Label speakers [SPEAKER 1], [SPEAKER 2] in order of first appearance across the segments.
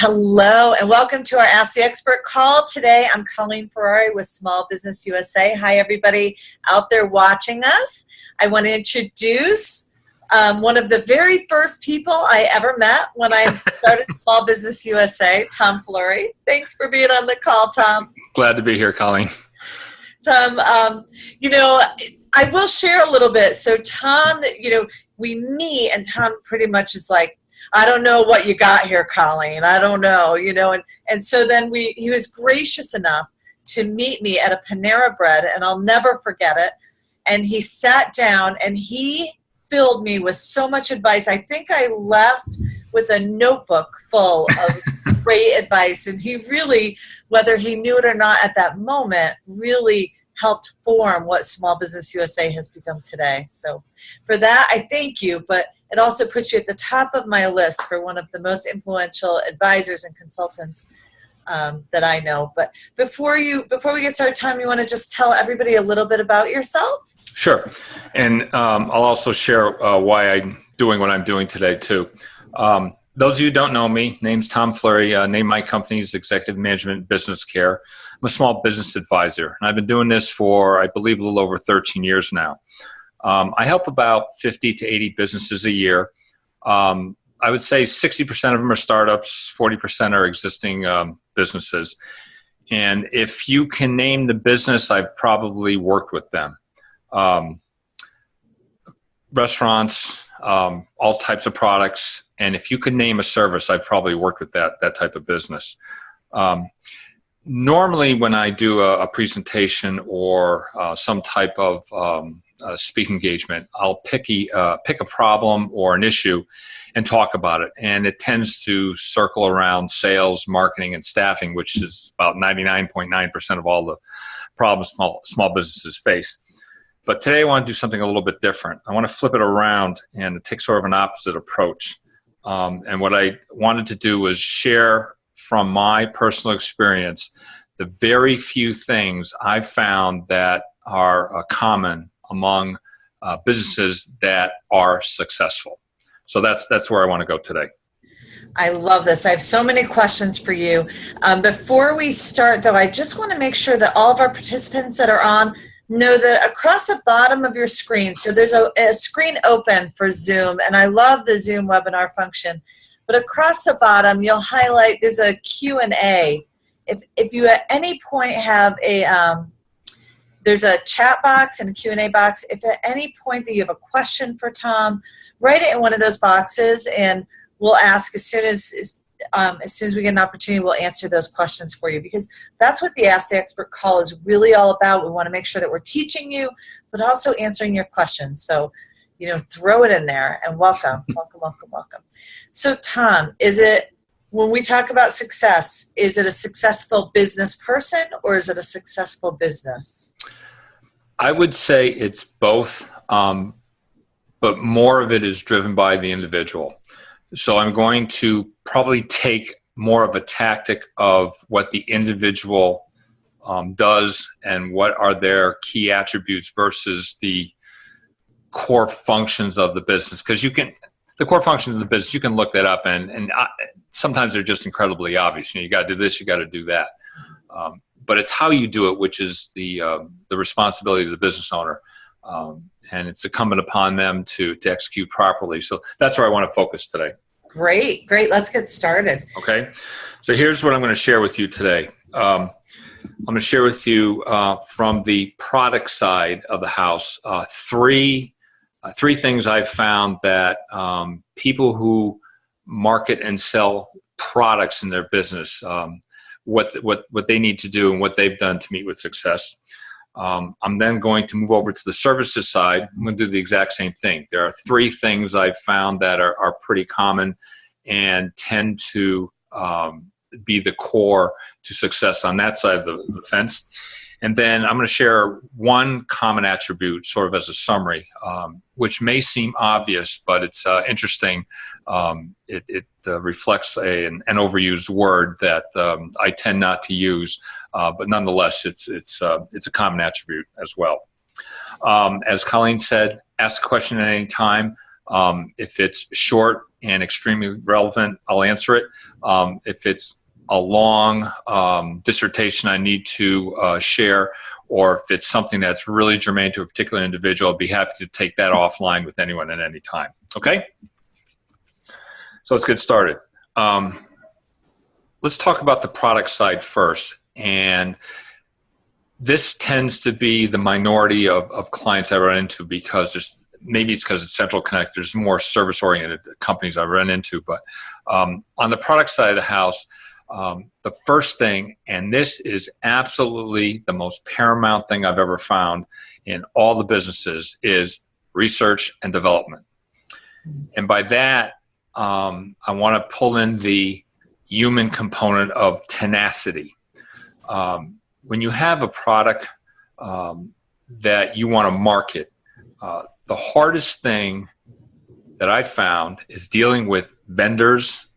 [SPEAKER 1] Hello, and welcome to our Ask the Expert call. Today, I'm Colleen Ferrary with Small Business USA. Hi, everybody out there watching us. I want to introduce one of the very first people I ever met when I started Small Business USA, Tom Fleury. Thanks for being on the call, Tom.
[SPEAKER 2] Glad to be here, Colleen.
[SPEAKER 1] Tom, I will share a little bit. So Tom, we meet, and Tom pretty much is like, I don't know what you got here, Colleen. I don't know, and so then he was gracious enough to meet me at a Panera Bread, and I'll never forget it. And he sat down and he filled me with so much advice. I think I left with a notebook full of great advice. And he really, whether he knew it or not at that moment, really helped form what Small Business USA has become today. So for that, I thank you. But it also puts you at the top of my list for one of the most influential advisors and consultants that I know. But before we get started, Tom, you want to just tell everybody a little bit about yourself?
[SPEAKER 2] Sure. And I'll also share why I'm doing what I'm doing today, too. Those of you who don't know me, name's Tom Fleury. Name my company's Executive Management Business Care. I'm a small business advisor, and I've been doing this for, I believe, a little over 13 years now. I help about 50 to 80 businesses a year. I would say 60% of them are startups, 40% are existing businesses. And if you can name the business, I've probably worked with them. Restaurants, all types of products. And if you could name a service, I've probably worked with that type of business. Normally when I do a presentation or some type of speaking engagement, I'll pick a problem or an issue and talk about it. And it tends to circle around sales, marketing, and staffing, which is about 99.9% of all the problems small businesses face. But today I want to do something a little bit different. I want to flip it around and take sort of an opposite approach. And what I wanted to do was share from my personal experience the very few things I've found that are common among businesses that are successful. So that's where I want to go today.
[SPEAKER 1] I love this. I have so many questions for you. Before we start, though, I just want to make sure that all of our participants that are on know that across the bottom of your screen, so there's a screen open for Zoom, and I love the Zoom webinar function, but across the bottom, you'll highlight, there's a Q&A. If you at any point have there's a chat box and a Q&A box. If at any point that you have a question for Tom, write it in one of those boxes, and we'll ask as soon as we get an opportunity, we'll answer those questions for you, because that's what the Ask the Expert call is really all about. We want to make sure that we're teaching you, but also answering your questions. So, throw it in there, and welcome. So, Tom, when we talk about success, is it a successful business person or is it a successful business?
[SPEAKER 2] I would say it's both, but more of it is driven by the individual. So I'm going to probably take more of a tactic of what the individual does and what are their key attributes versus the core functions of the business. Because the core functions of the business, you can look that up, and sometimes they're just incredibly obvious. You got to do this, you got to do that. But it's how you do it, which is the responsibility of the business owner. And it's incumbent upon them to execute properly. So that's where I want to focus today.
[SPEAKER 1] Great. Let's get started.
[SPEAKER 2] Okay. So here's what I'm going to share with you today. I'm going to share with you from the product side of the house, three things I've found that people who market and sell products in their business, what they need to do and what they've done to meet with success. I'm then going to move over to the services side. I'm going to do the exact same thing. There are three things I've found that are pretty common and tend to be the core to success on that side of the fence. And then I'm going to share one common attribute sort of as a summary, which may seem obvious, but it's interesting. It reflects an overused word that I tend not to use, but nonetheless, it's a common attribute as well. As Colleen said, ask a question at any time. If it's short and extremely relevant, I'll answer it. If it's a long dissertation I need to share, or if it's something that's really germane to a particular individual, I'll be happy to take that offline with anyone at any time. Okay? So let's get started. Let's talk about the product side first. And this tends to be the minority of clients I run into, because maybe it's because it's Central Connect. There's more service-oriented companies I run into. But on the product side of the house, the first thing, and this is absolutely the most paramount thing I've ever found in all the businesses, is research and development. And by that, I want to pull in the human component of tenacity. When you have a product that you want to market, the hardest thing that I found is dealing with vendors,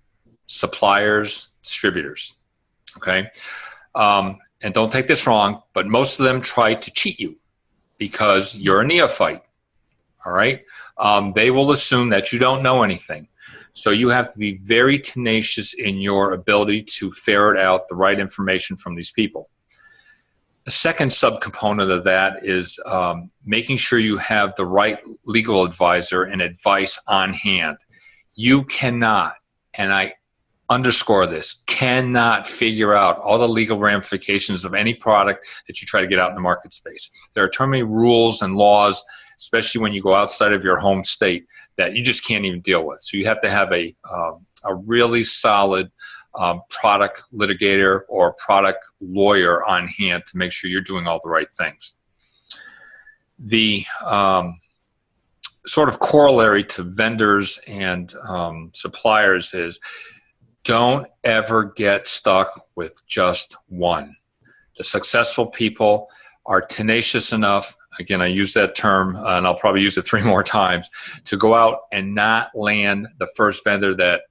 [SPEAKER 2] suppliers, distributors. Okay? And don't take this wrong, but most of them try to cheat you because you're a neophyte. All right? They will assume that you don't know anything. So you have to be very tenacious in your ability to ferret out the right information from these people. A second subcomponent of that is making sure you have the right legal advisor and advice on hand. You cannot, and I underscore this, cannot figure out all the legal ramifications of any product that you try to get out in the market space. There are too many rules and laws, especially when you go outside of your home state, that you just can't even deal with. So you have to have a really solid product litigator or product lawyer on hand to make sure you're doing all the right things. The sort of corollary to vendors and suppliers is, don't ever get stuck with just one. The successful people are tenacious enough, again, I use that term, and I'll probably use it 3 more times, to go out and not land the first vendor that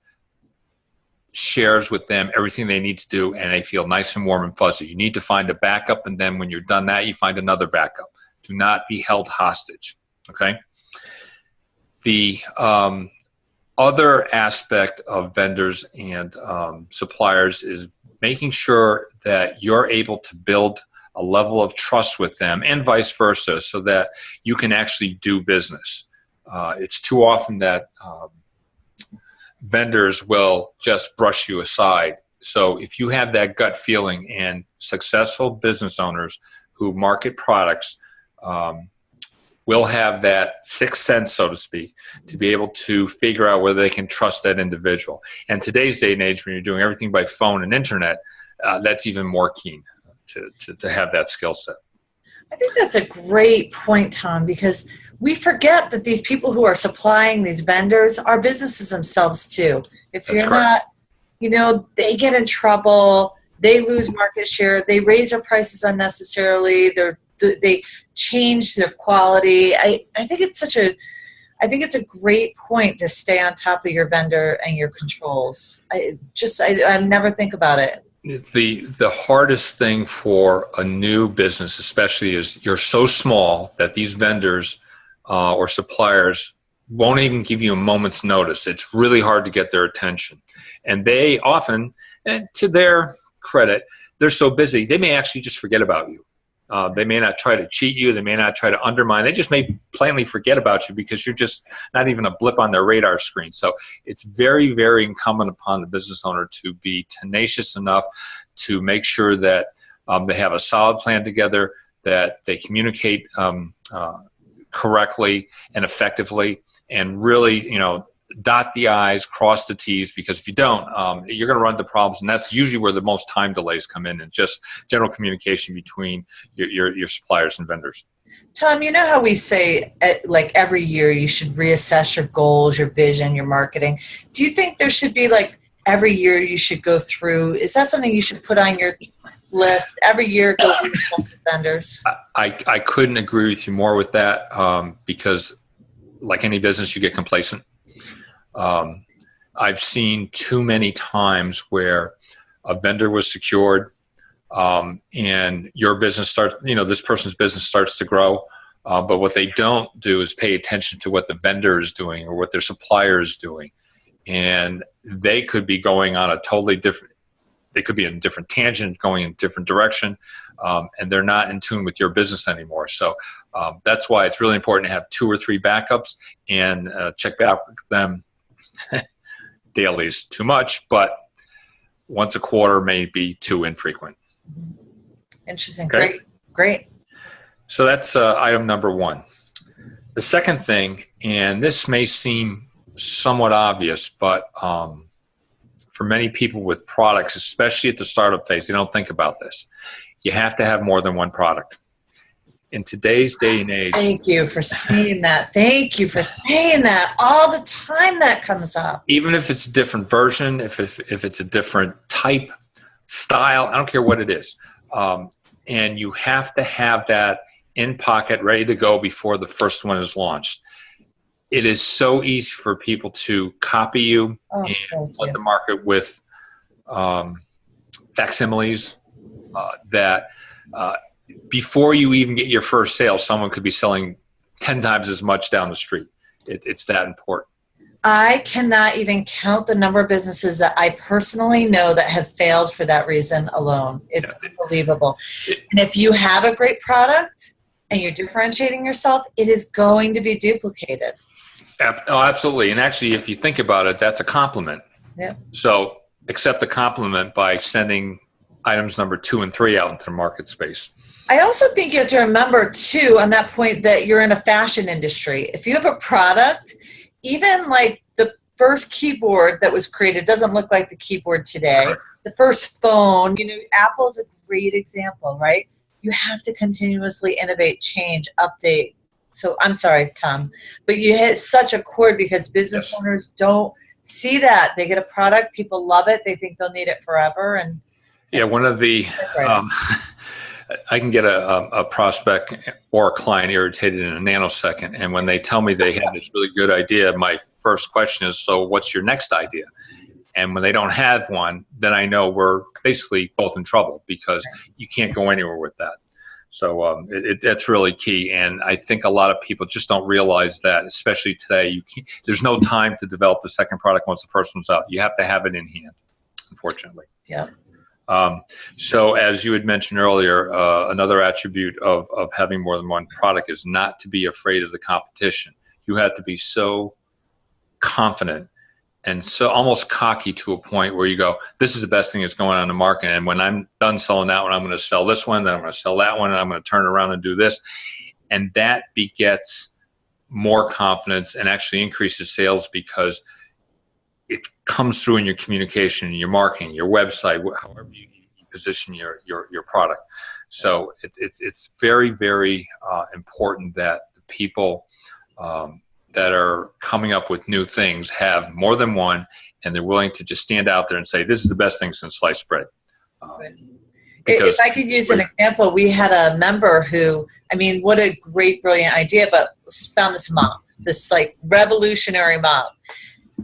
[SPEAKER 2] shares with them everything they need to do and they feel nice and warm and fuzzy. You need to find a backup, and then when you're done that, you find another backup. Do not be held hostage, okay? The other aspect of vendors and suppliers is making sure that you're able to build a level of trust with them, and vice versa, so that you can actually do business. It's too often that vendors will just brush you aside. So if you have that gut feeling, and successful business owners who market products will have that sixth sense, so to speak, to be able to figure out whether they can trust that individual. And today's day and age, when you're doing everything by phone and internet, that's even more keen to have that skill set.
[SPEAKER 1] I think that's a great point, Tom, because we forget that these people who are supplying these vendors are businesses themselves too. If you're not, they get in trouble, they lose market share, they raise their prices unnecessarily, they change their quality. I think it's a great point to stay on top of your vendor and your controls. I never think about it.
[SPEAKER 2] The hardest thing for a new business, especially, is you're so small that these vendors or suppliers won't even give you a moment's notice. It's really hard to get their attention. And they often, and to their credit, they're so busy, they may actually just forget about you. They may not try to cheat you. They may not try to undermine. They just may plainly forget about you because you're just not even a blip on their radar screen. So it's very, very incumbent upon the business owner to be tenacious enough to make sure that they have a solid plan together, that they communicate correctly and effectively, and really, dot the I's, cross the T's, because if you don't, you're going to run into problems, and that's usually where the most time delays come in, and just general communication between your suppliers and vendors.
[SPEAKER 1] Tom, you know how we say, like, every year you should reassess your goals, your vision, your marketing. Do you think there should be, like, every year you should go through? Is that something you should put on your list? Every year, go reassess vendors?
[SPEAKER 2] I couldn't agree with you more with that, because like any business, you get complacent. I've seen too many times where a vendor was secured, and your business starts, this person's business starts to grow. But what they don't do is pay attention to what the vendor is doing or what their supplier is doing. And they could be going on a totally different, they could be in a different tangent, going in a different direction, and they're not in tune with your business anymore. So that's why it's really important to have 2 or 3 backups and check back with them. Daily is too much, but once a quarter may be too infrequent.
[SPEAKER 1] Interesting.
[SPEAKER 2] Okay?
[SPEAKER 1] Great.
[SPEAKER 2] So that's item number 1. The second thing, and this may seem somewhat obvious, but for many people with products, especially at the startup phase, they don't think about this. You have to have more than one product. In today's day and age.
[SPEAKER 1] Thank you for saying that. Thank you for saying that. All the time that comes up.
[SPEAKER 2] Even if it's a different version, if it's a different type, style, I don't care what it is. And you have to have that in pocket, ready to go before the first one is launched. It is so easy for people to copy you and flood the market with facsimiles that before you even get your first sale, someone could be selling 10 times as much down the street. It's that important.
[SPEAKER 1] I cannot even count the number of businesses that I personally know that have failed for that reason alone. It's unbelievable. And if you have a great product and you're differentiating yourself, it is going to be duplicated.
[SPEAKER 2] Oh, absolutely. And actually, if you think about it, that's a compliment.
[SPEAKER 1] Yeah.
[SPEAKER 2] So accept the compliment by sending items number 2 and 3 out into the market space.
[SPEAKER 1] I also think you have to remember, too, on that point that you're in a fashion industry. If you have a product, even like the first keyboard that was created doesn't look like the keyboard today.
[SPEAKER 2] Correct.
[SPEAKER 1] The first phone, Apple is a great example, right? You have to continuously innovate, change, update. So I'm sorry, Tom, but you hit such a chord because business owners don't see that. They get a product, people love it, they think they'll need it forever. And
[SPEAKER 2] yeah, one of the I can get a prospect or a client irritated in a nanosecond, and when they tell me they have this really good idea, my first question is, so what's your next idea? And when they don't have one, then I know we're basically both in trouble because you can't go anywhere with that. So that's really key, and I think a lot of people just don't realize that, especially today. There's no time to develop the second product once the first one's out. You have to have it in hand, unfortunately.
[SPEAKER 1] Yeah.
[SPEAKER 2] So as you had mentioned earlier, another attribute of having more than one product is not to be afraid of the competition. You have to be so confident and so almost cocky to a point where you go, this is the best thing that's going on in the market. And when I'm done selling that one, I'm going to sell this one, then I'm going to sell that one, and I'm going to turn around and do this. And that begets more confidence and actually increases sales because it comes through in your communication, in your marketing, your website, however you position your product. So it's very, very important that the people that are coming up with new things have more than one, and they're willing to just stand out there and say, this is the best thing since sliced bread.
[SPEAKER 1] If I could use an example, we had a member who, what a great, brilliant idea, but found this mop, this like revolutionary mop.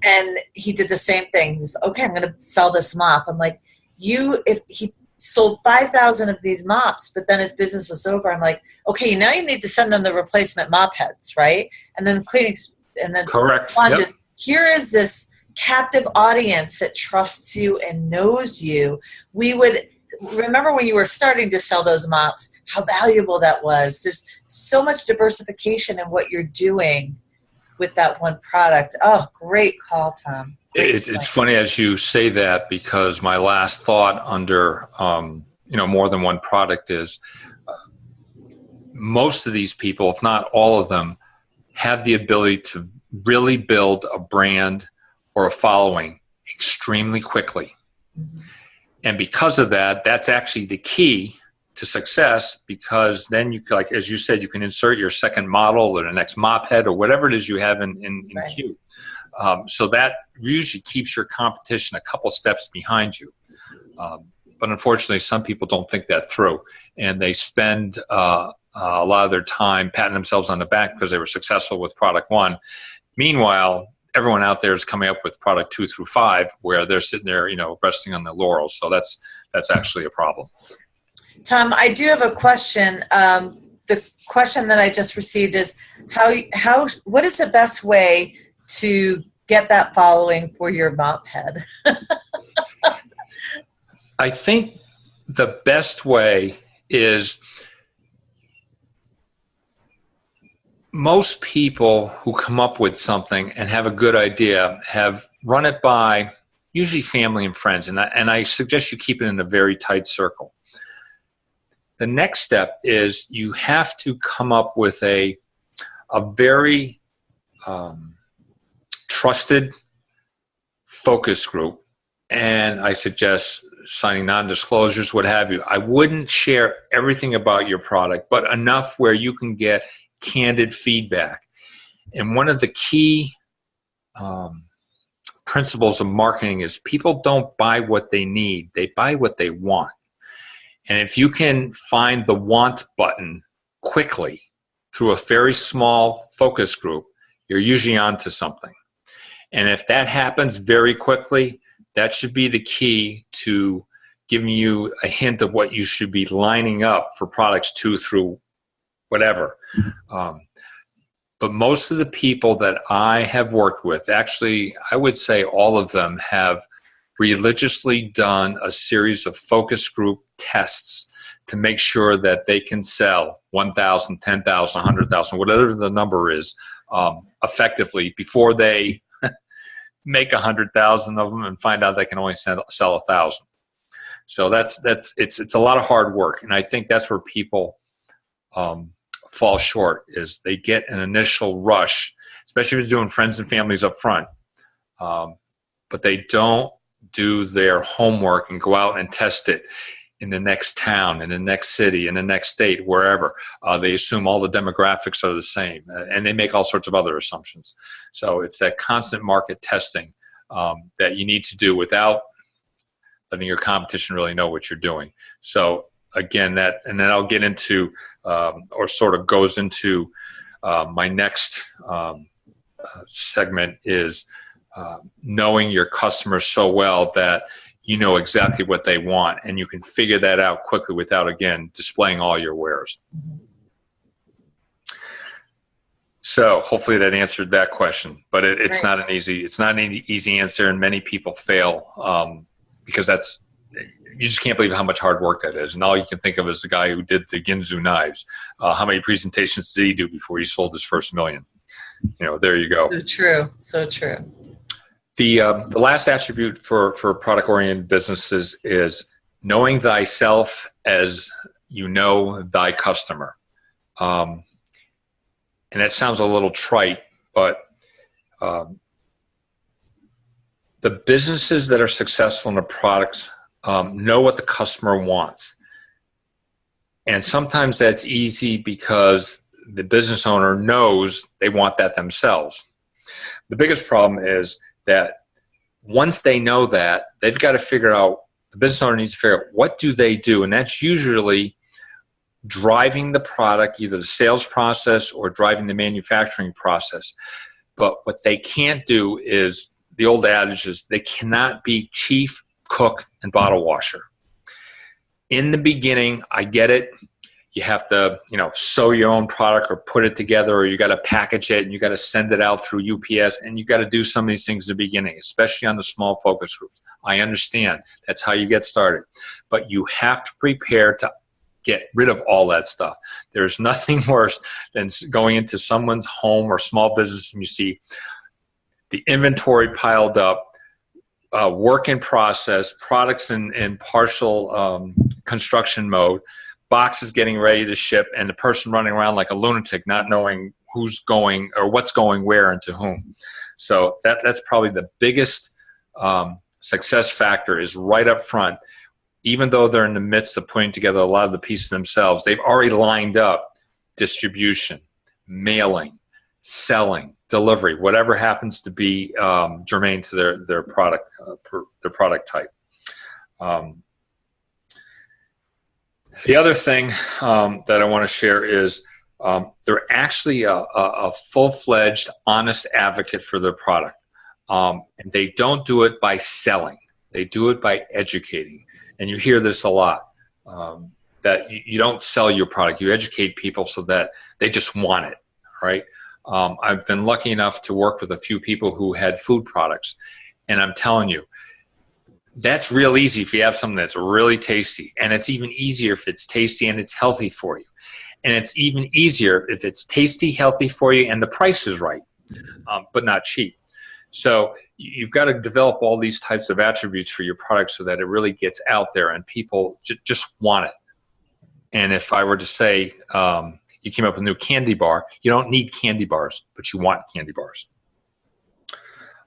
[SPEAKER 1] And he did the same thing. He was, okay, I'm going to sell this mop. I'm like, if he sold 5,000 of these mops, but then his business was over. I'm like, okay, now you need to send them the replacement mop heads, right? And then cleaning, and then
[SPEAKER 2] correct.
[SPEAKER 1] Yep. Here is this captive audience that trusts you and knows you. We would remember when you were starting to sell those mops, how valuable that was. There's so much diversification in what you're doing with that one product. Oh, great call, Tom.
[SPEAKER 2] It's funny as you say that, because my last thought under more than one product is most of these people, if not all of them, have the ability to really build a brand or a following extremely quickly. Mm-hmm. And because of that, that's actually the key to success, because then you, like as you said, you can insert your second model or the next mop head or whatever it is you have in right. queue. So that usually keeps your competition a couple steps behind you. But unfortunately, some people don't think that through, and they spend a lot of their time patting themselves on the back because they were successful with product one. Meanwhile, everyone out there is coming up with product 2 through 5, where they're sitting there, resting on their laurels. So that's actually a problem.
[SPEAKER 1] Tom, I do have a question the question that I just received is what is the best way to get that following for your mop head?
[SPEAKER 2] I think the best way is most people who come up with something and have a good idea have run it by usually family and friends, and I suggest you keep it in a very tight circle. The next step is you have to come up with a very trusted focus group, and I suggest signing non-disclosures, what have you. I wouldn't share everything about your product, but enough where you can get candid feedback. And one of the key principles of marketing is people don't buy what they need, they buy what they want. And if you can find the want button quickly through a very small focus group, you're usually onto something. And if that happens very quickly, that should be the key to giving you a hint of what you should be lining up for products 2 through whatever. But most of the people that I have worked with, actually, I would say all of them have religiously done a series of focus group tests to make sure that they can sell 1,000, 10,000, 100,000, whatever the number is, effectively before they make 100,000 of them and find out they can only sell 1,000. So it's a lot of hard work, and I think that's where people fall short, is they get an initial rush, especially if you're doing friends and families up front, but they don't do their homework and go out and test it in the next town, in the next city, in the next state, wherever. They assume all the demographics are the same, and they make all sorts of other assumptions. So it's that constant market testing that you need to do without letting your competition really know what you're doing. So again, and then I'll get into, or sort of goes into my next segment is knowing your customers so well that you know exactly what they want, and you can figure that out quickly without, again, displaying all your wares. So hopefully that answered that question, but it's not an easy answer, and many people fail because you just can't believe how much hard work that is. And all you can think of is the guy who did the Ginzu knives. How many presentations did he do before he sold his first million? There you go.
[SPEAKER 1] So true. So true.
[SPEAKER 2] The last attribute for product-oriented businesses is knowing thyself as you know thy customer. And that sounds a little trite, but the businesses that are successful in the products know what the customer wants. And sometimes that's easy because the business owner knows they want that themselves. The biggest problem is that once they know that, they've got to figure out, the business owner needs to figure out what do they do, and that's usually driving the product, either the sales process or driving the manufacturing process. But what they can't do is, the old adage is, they cannot be chief cook and bottle washer. In the beginning, I get it. You have to, sew your own product or put it together, or you got to package it and you got to send it out through UPS, and you got to do some of these things in the beginning, especially on the small focus groups. I understand that's how you get started, but you have to prepare to get rid of all that stuff. There's nothing worse than going into someone's home or small business and you see the inventory piled up, work in process, products in partial construction mode, boxes getting ready to ship, and the person running around like a lunatic, not knowing who's going or what's going where and to whom. So that's probably the biggest success factor, is right up front. Even though they're in the midst of putting together a lot of the pieces themselves, they've already lined up distribution, mailing, selling, delivery, whatever happens to be germane to their product type. The other thing that I want to share is they're actually a full-fledged, honest advocate for their product. And they don't do it by selling. They do it by educating. And you hear this a lot. that you don't sell your product. You educate people so that they just want it, right? I've been lucky enough to work with a few people who had food products, and I'm telling you, that's real easy if you have something that's really tasty, and it's even easier if it's tasty and it's healthy for you. And it's even easier if it's tasty, healthy for you, and the price is right, but not cheap. So you've got to develop all these types of attributes for your product so that it really gets out there and people just want it. And if I were to say you came up with a new candy bar, you don't need candy bars, but you want candy bars.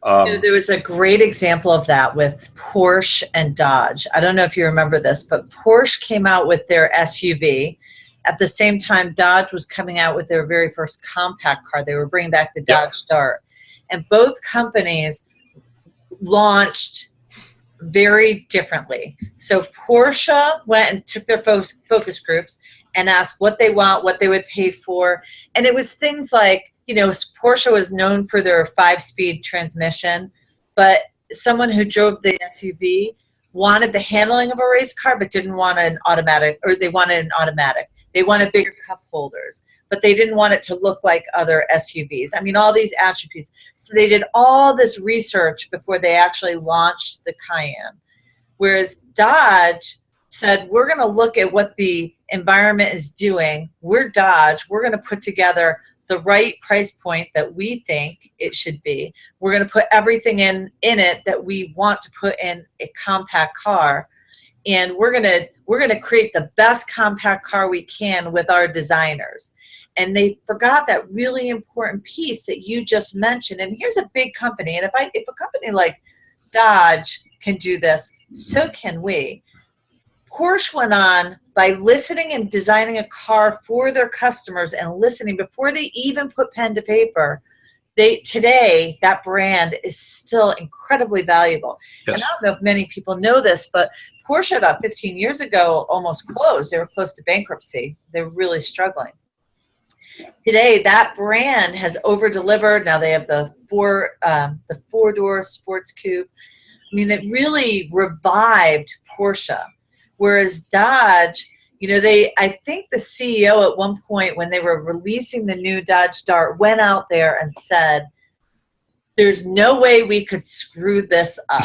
[SPEAKER 1] There was a great example of that with Porsche and Dodge. I don't know if you remember this, but Porsche came out with their SUV. At the same time, Dodge was coming out with their very first compact car. They were bringing back the Dodge Dart. And both companies launched very differently. So Porsche went and took their focus groups and asked what they want, what they would pay for. And it was things like, you know, Porsche was known for their 5-speed transmission, but someone who drove the SUV wanted the handling of a race car, but didn't want an automatic, or they wanted an automatic. They wanted bigger cup holders, but they didn't want it to look like other SUVs. I mean, all these attributes. So they did all this research before they actually launched the Cayenne. Whereas Dodge said, we're going to look at what the environment is doing. We're Dodge. We're going to put together the right price point that we think it should be. We're going to put everything in it that we want to put in a compact car. And we're gonna create the best compact car we can with our designers. And they forgot that really important piece that you just mentioned. And here's a big company, and if a company like Dodge can do this, so can we. Porsche went on by listening and designing a car for their customers and listening before they even put pen to paper. Today, that brand is still incredibly valuable. Yes. And I don't know if many people know this, but Porsche about 15 years ago almost closed. They were close to bankruptcy. They were really struggling. Today, that brand has over-delivered. Now they have the four-door sports coupe. I mean, it really revived Porsche. Whereas Dodge, you know, I think the CEO at one point when they were releasing the new Dodge Dart went out there and said, there's no way we could screw this up.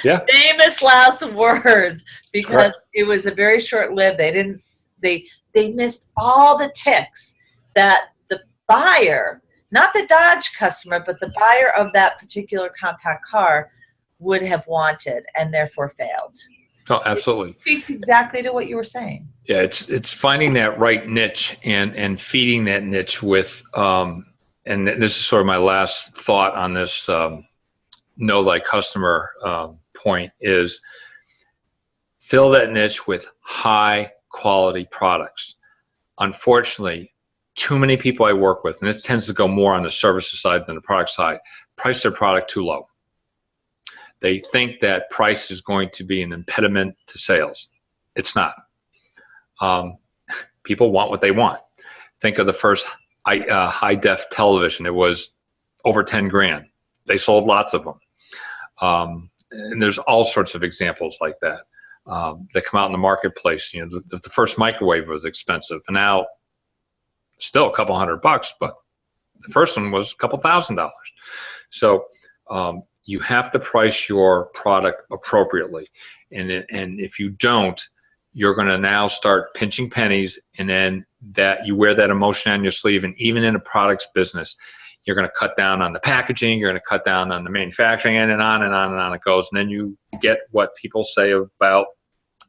[SPEAKER 1] Yeah. Famous last words, because it was a very short-lived. They missed all the ticks that the buyer, not the Dodge customer, but the buyer of that particular compact car would have wanted, and therefore failed.
[SPEAKER 2] Oh, absolutely.
[SPEAKER 1] It speaks exactly to what you were saying.
[SPEAKER 2] Yeah, it's finding that right niche and feeding that niche with, and this is sort of my last thought on this know thy customer point, is fill that niche with high quality products. Unfortunately, too many people I work with, and this tends to go more on the services side than the product side, price their product too low. They think that price is going to be an impediment to sales. It's not. People want what they want. Think of the first high-def television. It was over 10 grand. They sold lots of them. And there's all sorts of examples like that that come out in the marketplace. You know, the first microwave was expensive, and now still a couple $100, but the first one was a couple $1,000. So you have to price your product appropriately, and if you don't, you're going to now start pinching pennies, and then that you wear that emotion on your sleeve. And even in a products business, you're going to cut down on the packaging, you're going to cut down on the manufacturing, and on and on and on it goes. And then you get what people say about,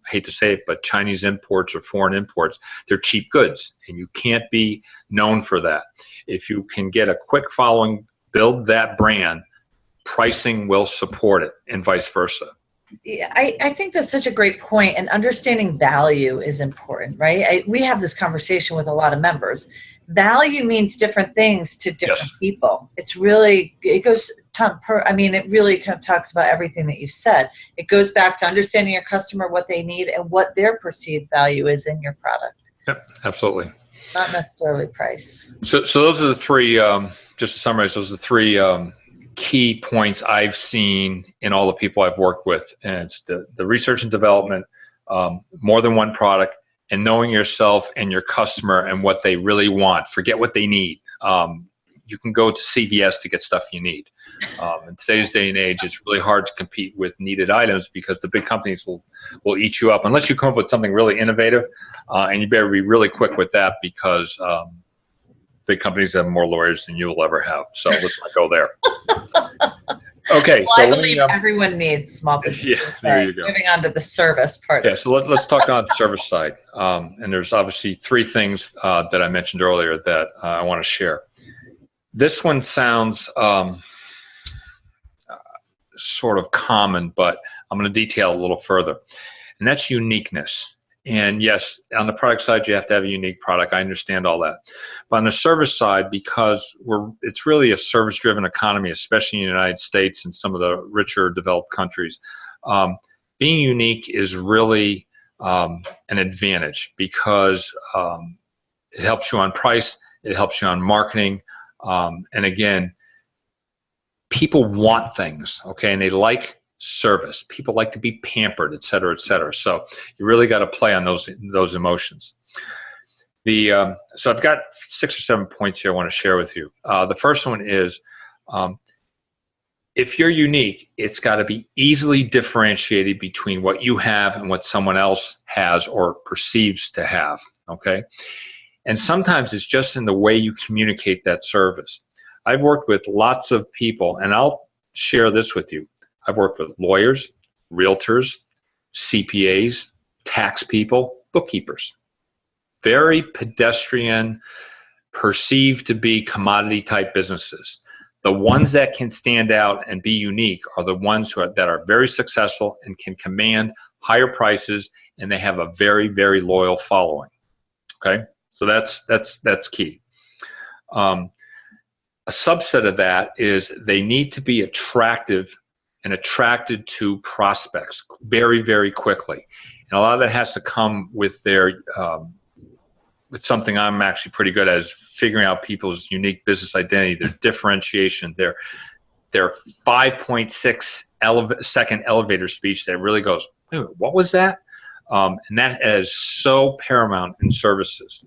[SPEAKER 2] I hate to say it, but Chinese imports or foreign imports. They're cheap goods, and you can't be known for that. If you can get a quick following, build that brand, pricing will support it, and vice versa.
[SPEAKER 1] Yeah, I think that's such a great point, and understanding value is important, right? We have this conversation with a lot of members. Value means different things to different people. It's really, it goes, it really kind of talks about everything that you've said. It goes back to understanding your customer, what they need, and what their perceived value is in your product.
[SPEAKER 2] Yep, absolutely.
[SPEAKER 1] Not necessarily price.
[SPEAKER 2] So those are the three, just to summarize, those are the three key points I've seen in all the people I've worked with. And it's the research and development, more than one product, and knowing yourself and your customer and what they really want. Forget what they need. You can go to CVS to get stuff you need. In today's day and age, it's really hard to compete with needed items because the big companies will eat you up unless you come up with something really innovative, and you better be really quick with that because big companies have more lawyers than you will ever have. So let's not go there. Okay,
[SPEAKER 1] well,
[SPEAKER 2] so
[SPEAKER 1] I believe everyone needs small businesses.
[SPEAKER 2] Yeah, there you go.
[SPEAKER 1] Moving on to the service part.
[SPEAKER 2] Yeah, so let's talk on the service side. And there's obviously three things that I mentioned earlier that I want to share. This one sounds sort of common, but I'm going to detail a little further. And that's uniqueness. And yes, on the product side, you have to have a unique product. I understand all that. But on the service side, because it's really a service-driven economy, especially in the United States and some of the richer developed countries, being unique is really an advantage because it helps you on price, it helps you on marketing, and again, people want things, okay, and they like service. People like to be pampered, et cetera, et cetera. So you really got to play on those emotions. So I've got 6 or 7 points here I want to share with you. The first one is, if you're unique, it's got to be easily differentiated between what you have and what someone else has or perceives to have, okay? And sometimes it's just in the way you communicate that service. I've worked with lots of people, and I'll share this with you. I've worked with lawyers, realtors, CPAs, tax people, bookkeepers. Very pedestrian, perceived to be commodity type businesses. The ones that can stand out and be unique are the ones that are very successful and can command higher prices, and they have a very, very loyal following. Okay, so that's key. A subset of that is they need to be attractive and attracted to prospects very, very quickly. And a lot of that has to come with their with something I'm actually pretty good at, is figuring out people's unique business identity, their differentiation, their 5.6 second elevator speech that really goes, what was that? And that is so paramount in services.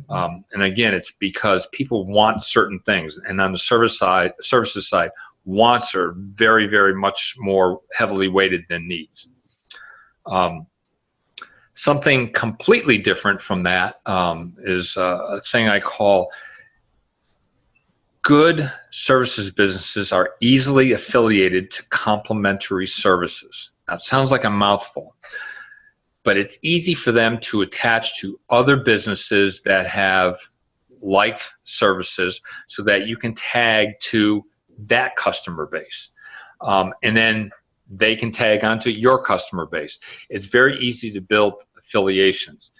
[SPEAKER 2] And again, it's because people want certain things. And on the services side, wants are very, very much more heavily weighted than needs. Something completely different from that is a thing I call good services businesses are easily affiliated to complementary services. Now, it sounds like a mouthful, but it's easy for them to attach to other businesses that have like services so that you can tag to that customer base. And then they can tag onto your customer base. It's very easy to build affiliations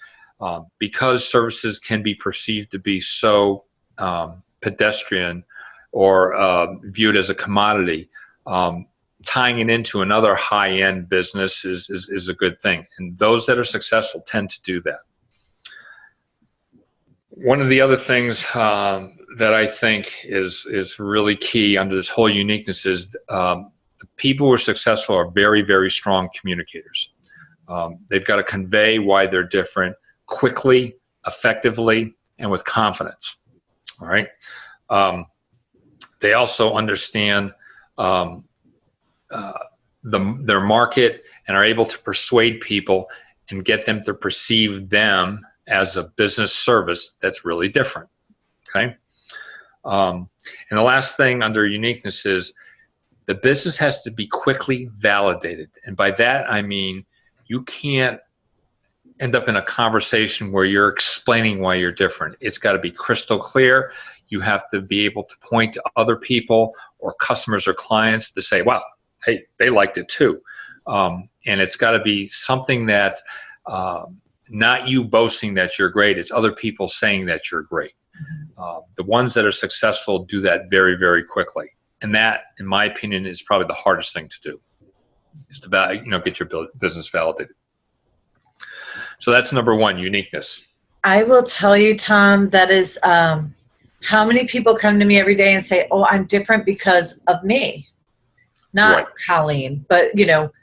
[SPEAKER 2] because services can be perceived to be so pedestrian or viewed as a commodity. Tying it into another high-end business is a good thing, and those that are successful tend to do that. One of the other things that I think is really key under this whole uniqueness is people who are successful are very, very strong communicators. They've got to convey why they're different quickly, effectively, and with confidence. All right. They also understand their market and are able to persuade people and get them to perceive them as a business service that's really different. Okay. And the last thing under uniqueness is the business has to be quickly validated. And by that, I mean, you can't end up in a conversation where you're explaining why you're different. It's got to be crystal clear. You have to be able to point to other people or customers or clients to say, wow, hey, they liked it too. And it's got to be something that's not you boasting that you're great. It's other people saying that you're great. The ones that are successful do that very, very quickly. And that, in my opinion, is probably the hardest thing to do, is to get your business validated. So that's number one, uniqueness.
[SPEAKER 1] I will tell you, Tom, that is how many people come to me every day and say, oh, I'm different because of me. not
[SPEAKER 2] Right.
[SPEAKER 1] Colleen, but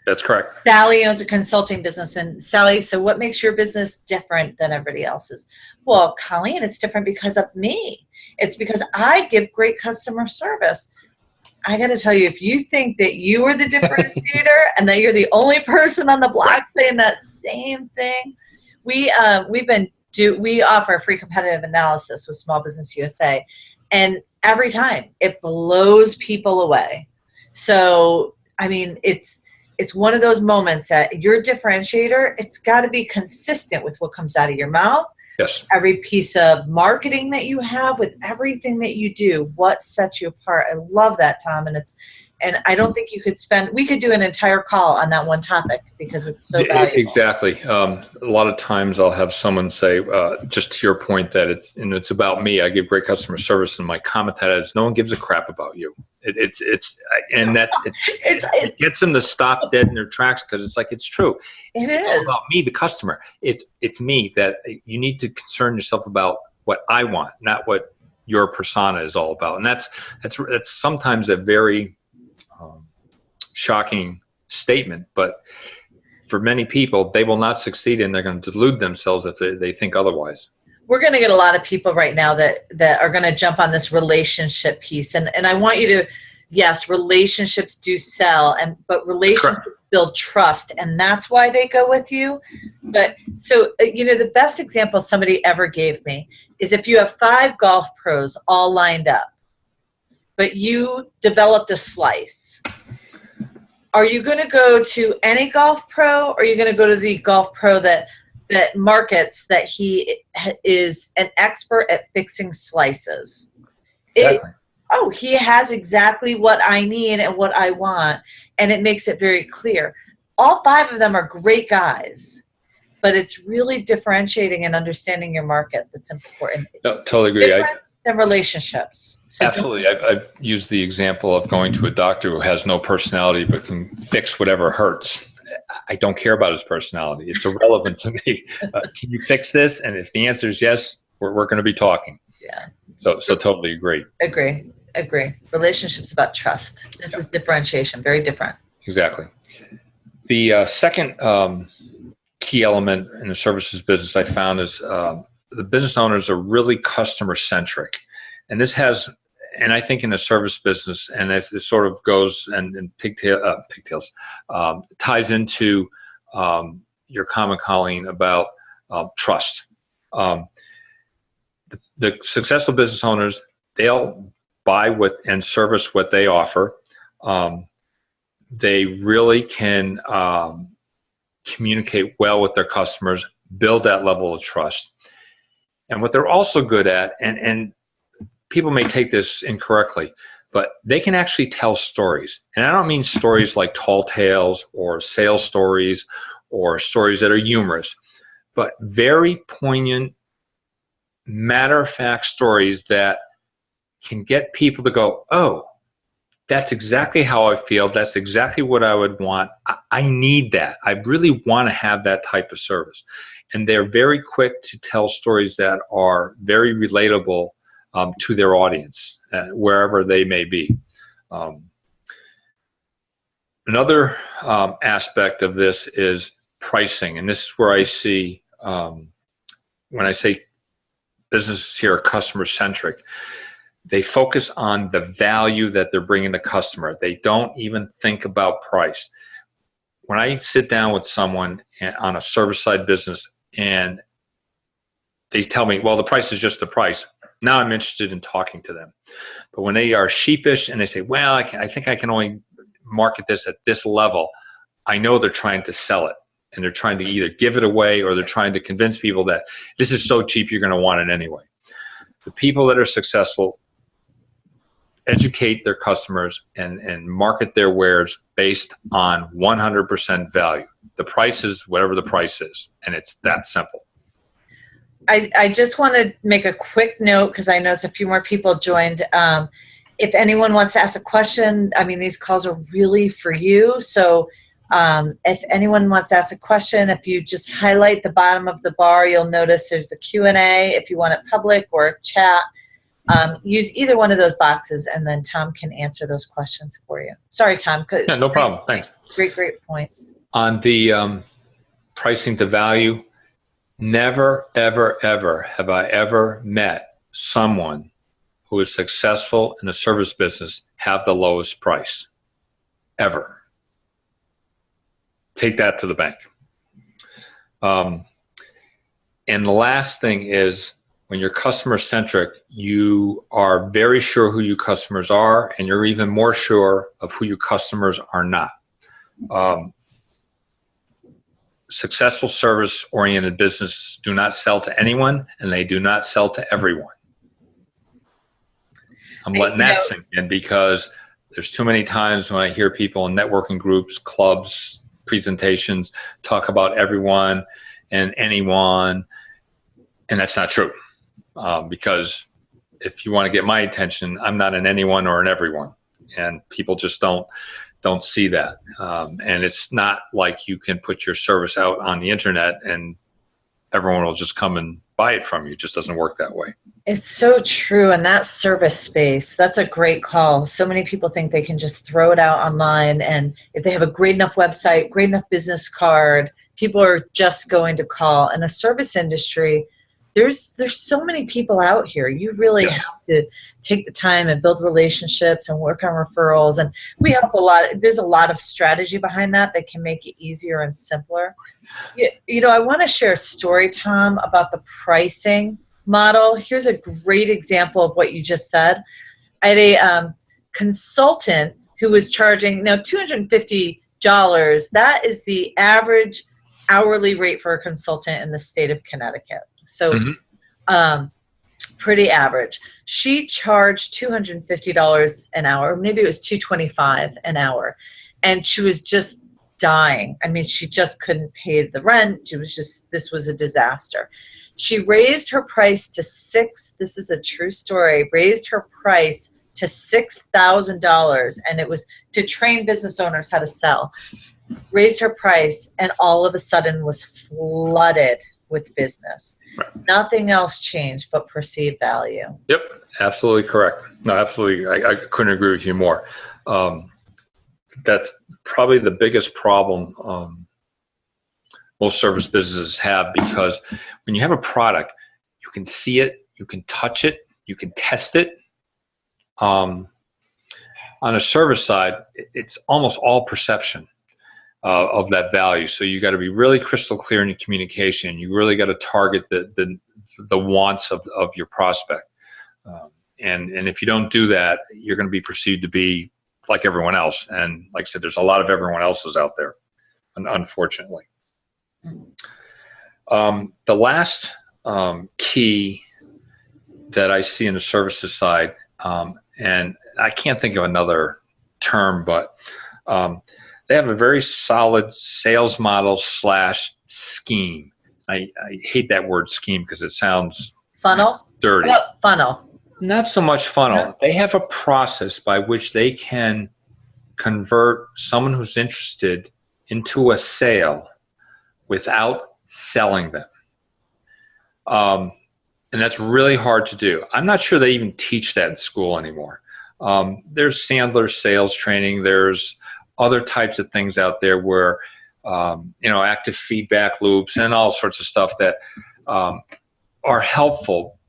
[SPEAKER 2] That's correct.
[SPEAKER 1] Sally owns a consulting business, and Sally, so what makes your business different than everybody else's? Well, Colleen, it's different because of me. It's because I give great customer service. I got to tell you, if you think that you are the differentiator and that you're the only person on the block saying that same thing, we offer free competitive analysis with Small Business USA, and every time it blows people away. So, I mean, it's one of those moments that your differentiator, it's got to be consistent with what comes out of your mouth.
[SPEAKER 2] Yes.
[SPEAKER 1] Every piece of marketing that you have, with everything that you do, what sets you apart. I love that, Tom. And I don't think we could do an entire call on that one topic because it's so valuable.
[SPEAKER 2] Exactly. A lot of times I'll have someone say, just to your point, that it's about me. I give great customer service, and my comment to that is, no one gives a crap about you. It gets them to stop dead in their tracks, because it's like, it's true. It's all about me, the customer. It's me, that you need to concern yourself about what I want, not what your persona is all about. And that's sometimes a very shocking statement, but for many people, they will not succeed, and they're going to delude themselves if they think otherwise.
[SPEAKER 1] We're going to get a lot of people right now that are going to jump on this relationship piece, and I want you to, yes, relationships do sell, but relationships build trust, and that's why they go with you. But so the best example somebody ever gave me is, if you have 5 golf pros all lined up, but you developed a slice. Are you going to go to any golf pro, or are you going to go to the golf pro that markets that he is an expert at fixing slices?
[SPEAKER 2] Exactly.
[SPEAKER 1] He has exactly what I need and what I want, and it makes it very clear. All 5 of them are great guys, but it's really differentiating and understanding your market that's important.
[SPEAKER 2] No, totally agree.
[SPEAKER 1] Different than relationships. So
[SPEAKER 2] absolutely. I've used the example of going to a doctor who has no personality but can fix whatever hurts. I don't care about his personality. It's irrelevant to me. Can you fix this? And if the answer is yes, we're going to be talking.
[SPEAKER 1] Yeah.
[SPEAKER 2] So totally agree.
[SPEAKER 1] Agree. Relationships about trust. This is differentiation. Very different.
[SPEAKER 2] Exactly. The second key element in the services business I found is the business owners are really customer centric, and this has, and I think in the service business, and this sort of goes and pigtails ties into your comment, Colleen, about trust. The successful business owners, they'll buy and service what they offer. They really can communicate well with their customers, build that level of trust. And what they're also good at, and people may take this incorrectly, but they can actually tell stories. And I don't mean stories like tall tales or sales stories or stories that are humorous, but very poignant, matter-of-fact stories that can get people to go, oh, that's exactly how I feel. That's exactly what I would want. I need that. I really want to have that type of service. And they're very quick to tell stories that are very relatable to their audience, wherever they may be. Another aspect of this is pricing. And this is where I see, when I say businesses here are customer-centric, they focus on the value that they're bringing the customer. They don't even think about price. When I sit down with someone on a service side business and they tell me, well, the price is just the price, now I'm interested in talking to them. But when they are sheepish and they say, well, I think I can only market this at this level, I know they're trying to sell it. And they're trying to either give it away, or they're trying to convince people that this is so cheap you're going to want it anyway. The people that are successful educate their customers and market their wares based on 100% value. The price is whatever the price is, and it's that simple.
[SPEAKER 1] I just want to make a quick note, because I noticed a few more people joined. If anyone wants to ask a question, I mean, these calls are really for you. So if anyone wants to ask a question, if you just highlight the bottom of the bar, you'll notice there's a Q&A if you want it public, or a chat. Use either one of those boxes, and then Tom can answer those questions for you. Sorry, Tom.
[SPEAKER 2] Yeah, no problem. Thanks.
[SPEAKER 1] Great points.
[SPEAKER 2] On the pricing to value, never, ever, ever have I ever met someone who is successful in the service business have the lowest price, ever. Take that to the bank. And the last thing is, when you're customer centric, you are very sure who your customers are, and you're even more sure of who your customers are not. Successful service-oriented businesses do not sell to anyone, and they do not sell to everyone. I'm letting that sink in, because there's too many times when I hear people in networking groups, clubs, presentations talk about everyone and anyone, and that's not true. Because if you want to get my attention, I'm not an anyone or an everyone, and people just don't see that. And it's not like you can put your service out on the internet and everyone will just come and buy it from you. It just doesn't work that way.
[SPEAKER 1] It's so true. And that service space, that's a great call. So many people think they can just throw it out online, and if they have a great enough website, great enough business card, people are just going to call. In a service industry, there's so many people out here. You really have to take the time and build relationships and work on referrals. And we have there's a lot of strategy behind that can make it easier and simpler. You know, I want to share a story, Tom, about the pricing model. Here's a great example of what you just said. I had a consultant who was charging, now $250. That is the average hourly rate for a consultant in the state of Connecticut. So pretty average. She charged $250 an hour. Maybe it was $225 an hour. And she was just dying. I mean, she just couldn't pay the rent. This was a disaster. She raised her price to this is a true story, raised her price to $6,000. And it was to train business owners how to sell. Raised her price, and all of a sudden was flooded with business. Right. Nothing else changed but perceived value.
[SPEAKER 2] Yep, absolutely correct. No, absolutely. I couldn't agree with you more. That's probably the biggest problem most service businesses have, because when you have a product, you can see it, you can touch it, you can test it. On a service side, it's almost all perception of that value. So you got to be really crystal clear in your communication. You really got to target the wants of your prospect. And if you don't do that, you're going to be perceived to be like everyone else. And like I said, there's a lot of everyone else's out there, unfortunately. The last key that I see in the services side, and I can't think of another term, but they have a very solid sales model / scheme. I hate that word scheme because it sounds
[SPEAKER 1] funnel,
[SPEAKER 2] dirty.
[SPEAKER 1] Oh, funnel.
[SPEAKER 2] Not so much funnel. They have a process by which they can convert someone who's interested into a sale without selling them. And that's really hard to do. I'm not sure they even teach that in school anymore. There's Sandler sales training. There's other types of things out there where, active feedback loops and all sorts of stuff that are helpful.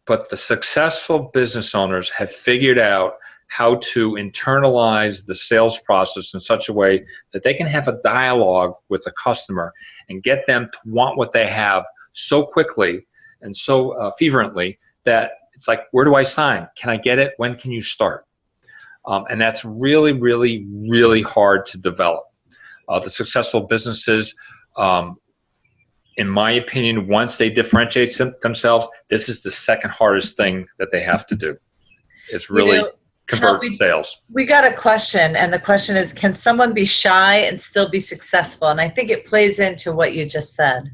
[SPEAKER 2] But the successful business owners have figured out how to internalize the sales process in such a way that they can have a dialogue with a customer and get them to want what they have so quickly and so fervently that it's like, where do I sign? Can I get it? When can you start? And that's really, really, really hard to develop. The successful businesses, in my opinion, once they differentiate themselves, this is the second hardest thing that they have to do. It's really convert sales.
[SPEAKER 1] We got a question, and the question is, can someone be shy and still be successful? And I think it plays into what you just said.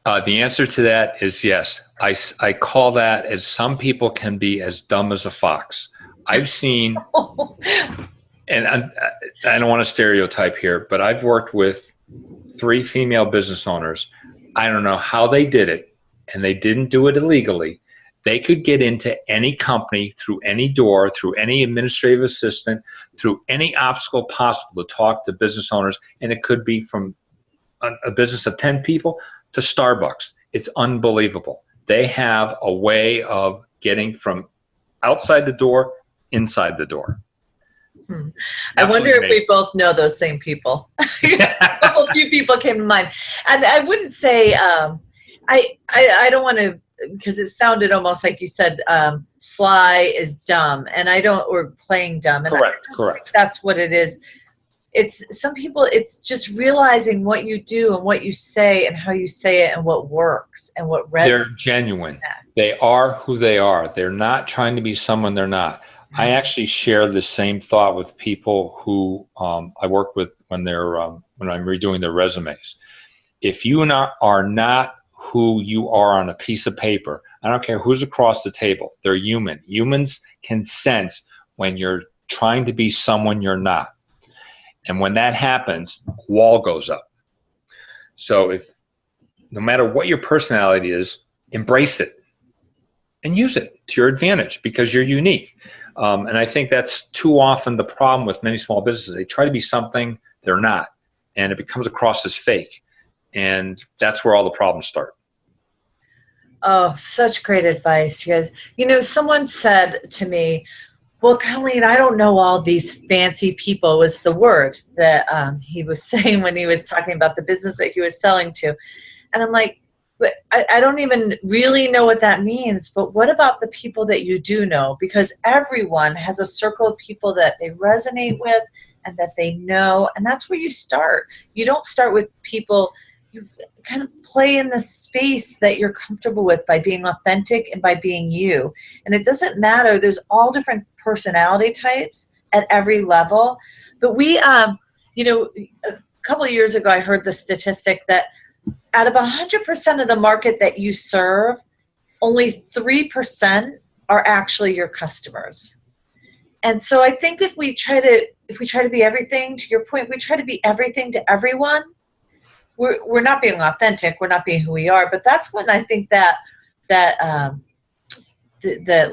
[SPEAKER 2] The answer to that is yes. I call that as some people can be as dumb as a fox. I've seen, and I don't want to stereotype here, but I've worked with 3 female business owners. I don't know how they did it, and they didn't do it illegally. They could get into any company through any door, through any administrative assistant, through any obstacle possible to talk to business owners. And it could be from a business of 10 people to Starbucks. It's unbelievable. They have a way of getting from outside the door, inside the door.
[SPEAKER 1] I wonder if we both know those same people. A few people came to mind. And I wouldn't say, I don't want to, because it sounded almost like you said sly is dumb, and or playing dumb. And
[SPEAKER 2] Correct.
[SPEAKER 1] That's what it is. It's some people, it's just realizing what you do and what you say and how you say it and what works and what resonates.
[SPEAKER 2] They're genuine. They are who they are. They're not trying to be someone they're not. I actually share the same thought with people who I work with when I'm redoing their resumes. If you are not who you are on a piece of paper, I don't care who's across the table, they're human. Humans can sense when you're trying to be someone you're not. And when that happens, wall goes up. So no matter what your personality is, embrace it and use it to your advantage because you're unique. And I think that's too often the problem with many small businesses. They try to be something they're not, and it becomes across as fake. And that's where all the problems start.
[SPEAKER 1] Oh, such great advice, you guys. Someone said to me, well, Colleen, I don't know all these fancy people was the word that he was saying when he was talking about the business that he was selling to. And I'm like, but I don't even really know what that means, but what about the people that you do know? Because everyone has a circle of people that they resonate with and that they know, and that's where you start. You don't start with people, you kind of play in the space that you're comfortable with by being authentic and by being you. And it doesn't matter, there's all different personality types at every level. But we, a couple of years ago, I heard the statistic that out of 100% of the market that you serve, only 3% are actually your customers. And so I think if we try to be everything, to your point, we try to be everything to everyone, we're not being authentic, we're not being who we are. But that's when I think that the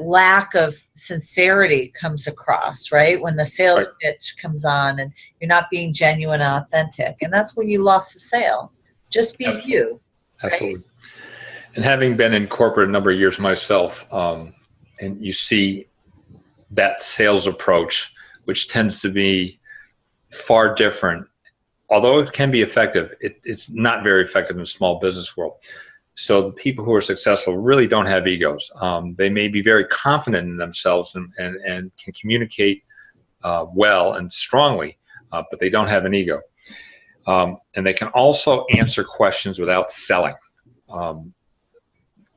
[SPEAKER 1] lack of sincerity comes across, right? When the sales pitch comes on and you're not being genuine and authentic. And that's when you lost the sale. Just be you.
[SPEAKER 2] Absolutely. Right? And having been in corporate a number of years myself, and you see that sales approach, which tends to be far different, although it can be effective, it's not very effective in the small business world. So the people who are successful really don't have egos. They may be very confident in themselves and can communicate well and strongly, but they don't have an ego. And they can also answer questions without selling.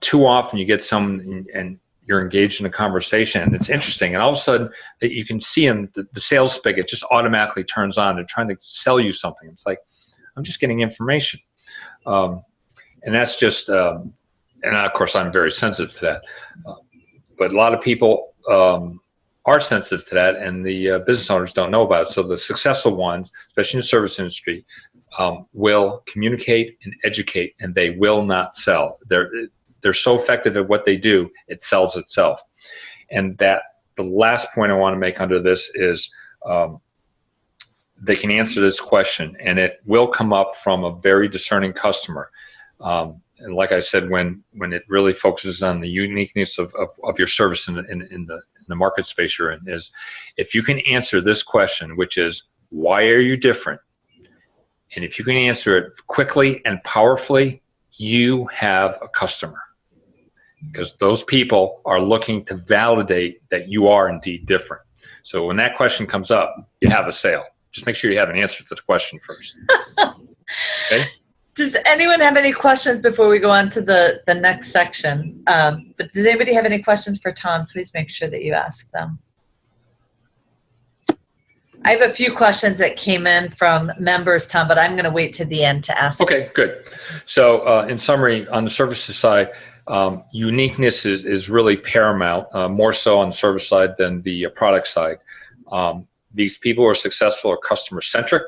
[SPEAKER 2] Too often you get someone and you're engaged in a conversation and it's interesting, and all of a sudden you can see them, the sales spigot just automatically turns on. They're trying to sell you something. It's like, I'm just getting information. And that's just, and of course I'm very sensitive to that. But a lot of people are sensitive to that, and the business owners don't know about it. So the successful ones, especially in the service industry, will communicate and educate, and they will not sell. They're so effective at what they do, it sells itself. And that the last point I want to make under this is they can answer this question, and it will come up from a very discerning customer. And like I said, when it really focuses on the uniqueness of your service in the market space you're in, is if you can answer this question, which is, why are you different? And if you can answer it quickly and powerfully, you have a customer. Because those people are looking to validate that you are indeed different. So when that question comes up, you have a sale. Just make sure you have an answer to the question first. Okay?
[SPEAKER 1] Does anyone have any questions before we go on to the next section? But does anybody have any questions for Tom? Please make sure that you ask them. I have a few questions that came in from members, Tom, but I'm going to wait to the end to ask.
[SPEAKER 2] Okay, good. So in summary, on the services side, uniqueness is really paramount, more so on the service side than the product side. These people who are successful are customer-centric,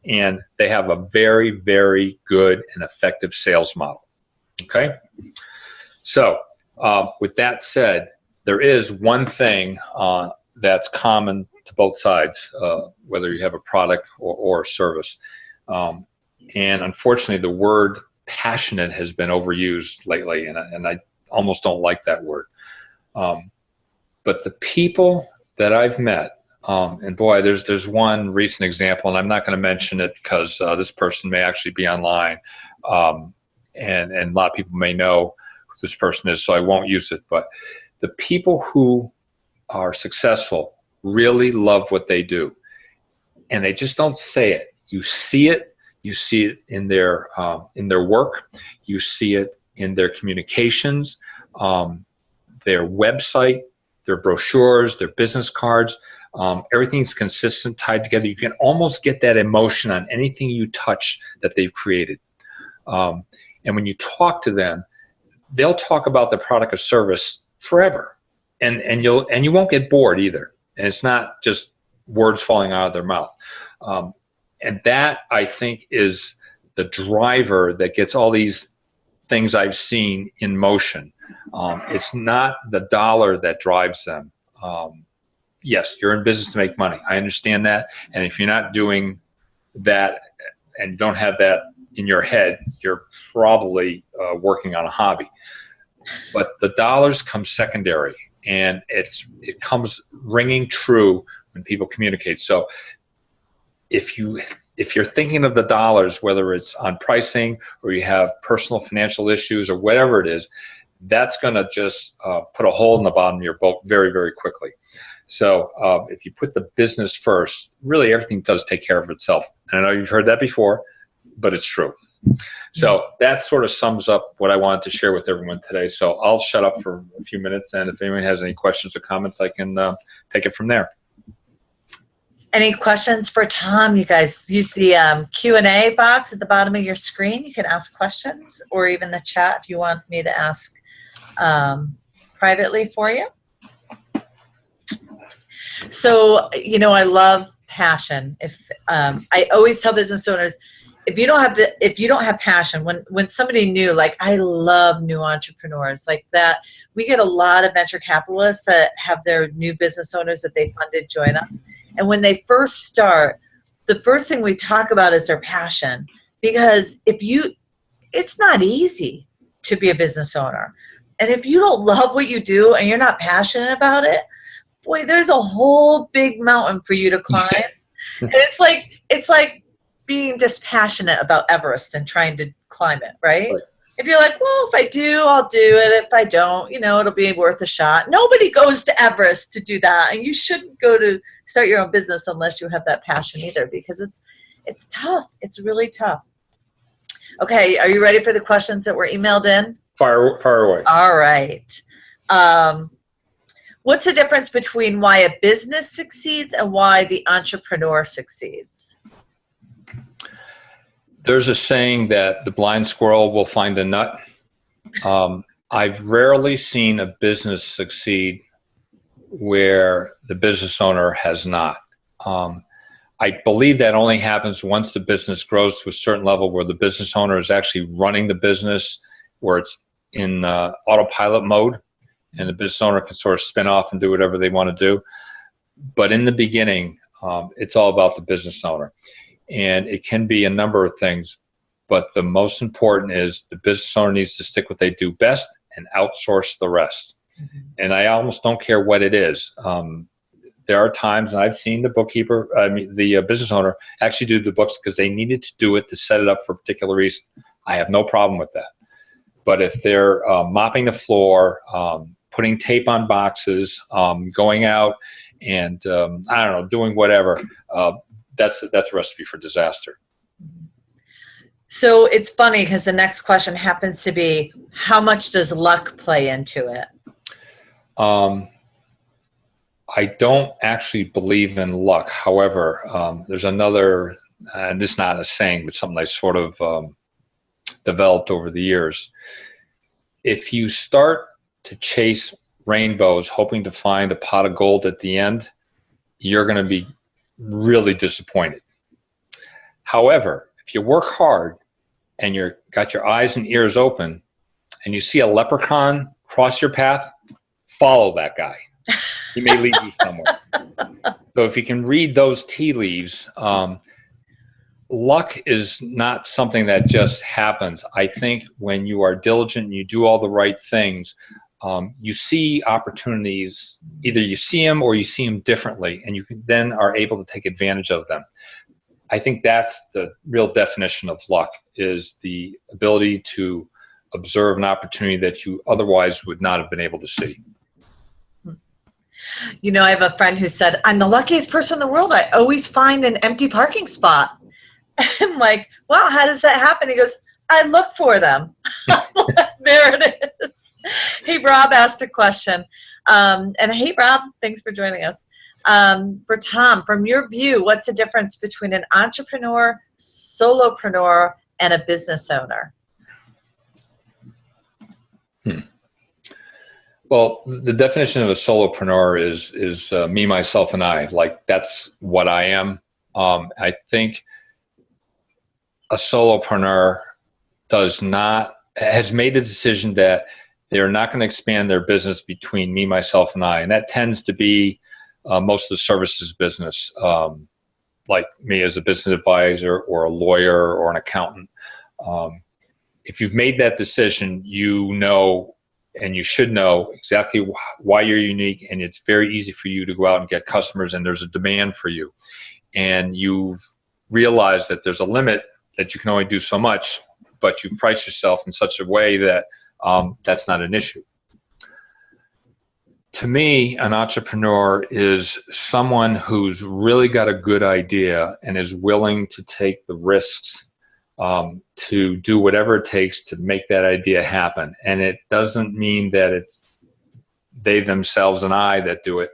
[SPEAKER 2] and they have a very, very good and effective sales model. Okay? So With that said, there is one thing that's common to both sides, whether you have a product or a service. And unfortunately, the word passionate has been overused lately, and I almost don't like that word. But the people that I've met, and boy, there's one recent example, and I'm not going to mention it because this person may actually be online, and a lot of people may know who this person is, so I won't use it. But the people who are successful really love what they do, and they just don't say it. You see it. You see it in their work. You see it in their communications, their website, their brochures, their business cards. Everything's consistent, tied together. You can almost get that emotion on anything you touch that they've created. And when you talk to them, they'll talk about the product or service forever, and you won't get bored either. And it's not just words falling out of their mouth. And that, I think, is the driver that gets all these things I've seen in motion. It's not the dollar that drives them. Yes, you're in business to make money. I understand that. And if you're not doing that and don't have that in your head, you're probably working on a hobby. But the dollars come secondary, and it comes ringing true when people communicate. So if you're thinking of the dollars, whether it's on pricing or you have personal financial issues or whatever it is, that's going to just put a hole in the bottom of your boat very, very quickly. So if you put the business first, really everything does take care of itself. And I know you've heard that before, but it's true. So that sort of sums up what I wanted to share with everyone today. So I'll shut up for a few minutes, and if anyone has any questions or comments, I can take it from there.
[SPEAKER 1] Any questions for Tom? You guys use the Q&A box at the bottom of your screen. You can ask questions, or even the chat if you want me to ask privately for you. So, I love passion. I always tell business owners, if you don't have passion, when somebody new, like I love new entrepreneurs like that, we get a lot of venture capitalists that have their new business owners that they funded join us. And when they first start, the first thing we talk about is their passion, because it's not easy to be a business owner. And if you don't love what you do and you're not passionate about it, boy, there's a whole big mountain for you to climb. And it's like being dispassionate about Everest and trying to climb it, right? If you're like, well, if I do, I'll do it. If I don't, it'll be worth a shot. Nobody goes to Everest to do that. And you shouldn't go to start your own business unless you have that passion either, because it's tough. It's really tough. Okay, are you ready for the questions that were emailed in?
[SPEAKER 2] Fire away.
[SPEAKER 1] All right. What's the difference between why a business succeeds and why the entrepreneur succeeds?
[SPEAKER 2] There's a saying that the blind squirrel will find a nut. I've rarely seen a business succeed where the business owner has not. I believe that only happens once the business grows to a certain level where the business owner is actually running the business, where it's in autopilot mode, and the business owner can sort of spin off and do whatever they want to do. But in the beginning, it's all about the business owner. And it can be a number of things, but the most important is the business owner needs to stick what they do best and outsource the rest. Mm-hmm. And I almost don't care what it is. There are times, and I've seen the business owner actually do the books because they needed to do it to set it up for a particular reason. I have no problem with that. But if they're mopping the floor, putting tape on boxes, going out and, doing whatever, that's a recipe for disaster.
[SPEAKER 1] So it's funny because the next question happens to be, how much does luck play into it?
[SPEAKER 2] I don't actually believe in luck. However, there's another, and this is not a saying, but something I sort of developed over the years. If you start to chase rainbows hoping to find a pot of gold at the end, you're going to be really disappointed. However, if you work hard and you're got your eyes and ears open and you see a leprechaun cross your path, follow that guy. He may lead you somewhere. So if you can read those tea leaves, luck is not something that just happens. I think when you are diligent and you do all the right things, you see opportunities, either you see them or you see them differently, and you can then are able to take advantage of them. I think that's the real definition of luck, is the ability to observe an opportunity that you otherwise would not have been able to see.
[SPEAKER 1] You know, I have a friend who said, I'm the luckiest person in the world. I always find an empty parking spot. I'm like, wow, how does that happen? He goes, I look for them. There it is. Hey, Rob asked a question. And hey, Rob, thanks for joining us. For Tom, from your view, what's the difference between an entrepreneur, solopreneur, and a business owner?
[SPEAKER 2] Well, the definition of a solopreneur is me, myself, and I. Like, that's what I am. I think a solopreneur has made a decision that they're not going to expand their business between me, myself, and I. And that tends to be most of the services business, like me as a business advisor or a lawyer or an accountant. If you've made that decision, you know, and you should know exactly why you're unique, and it's very easy for you to go out and get customers, and there's a demand for you. And you've realized that there's a limit, that you can only do so much, but you price yourself in such a way that that's not an issue. To me, an entrepreneur is someone who's really got a good idea and is willing to take the risks to do whatever it takes to make that idea happen. And it doesn't mean that it's they, themselves, and I that do it.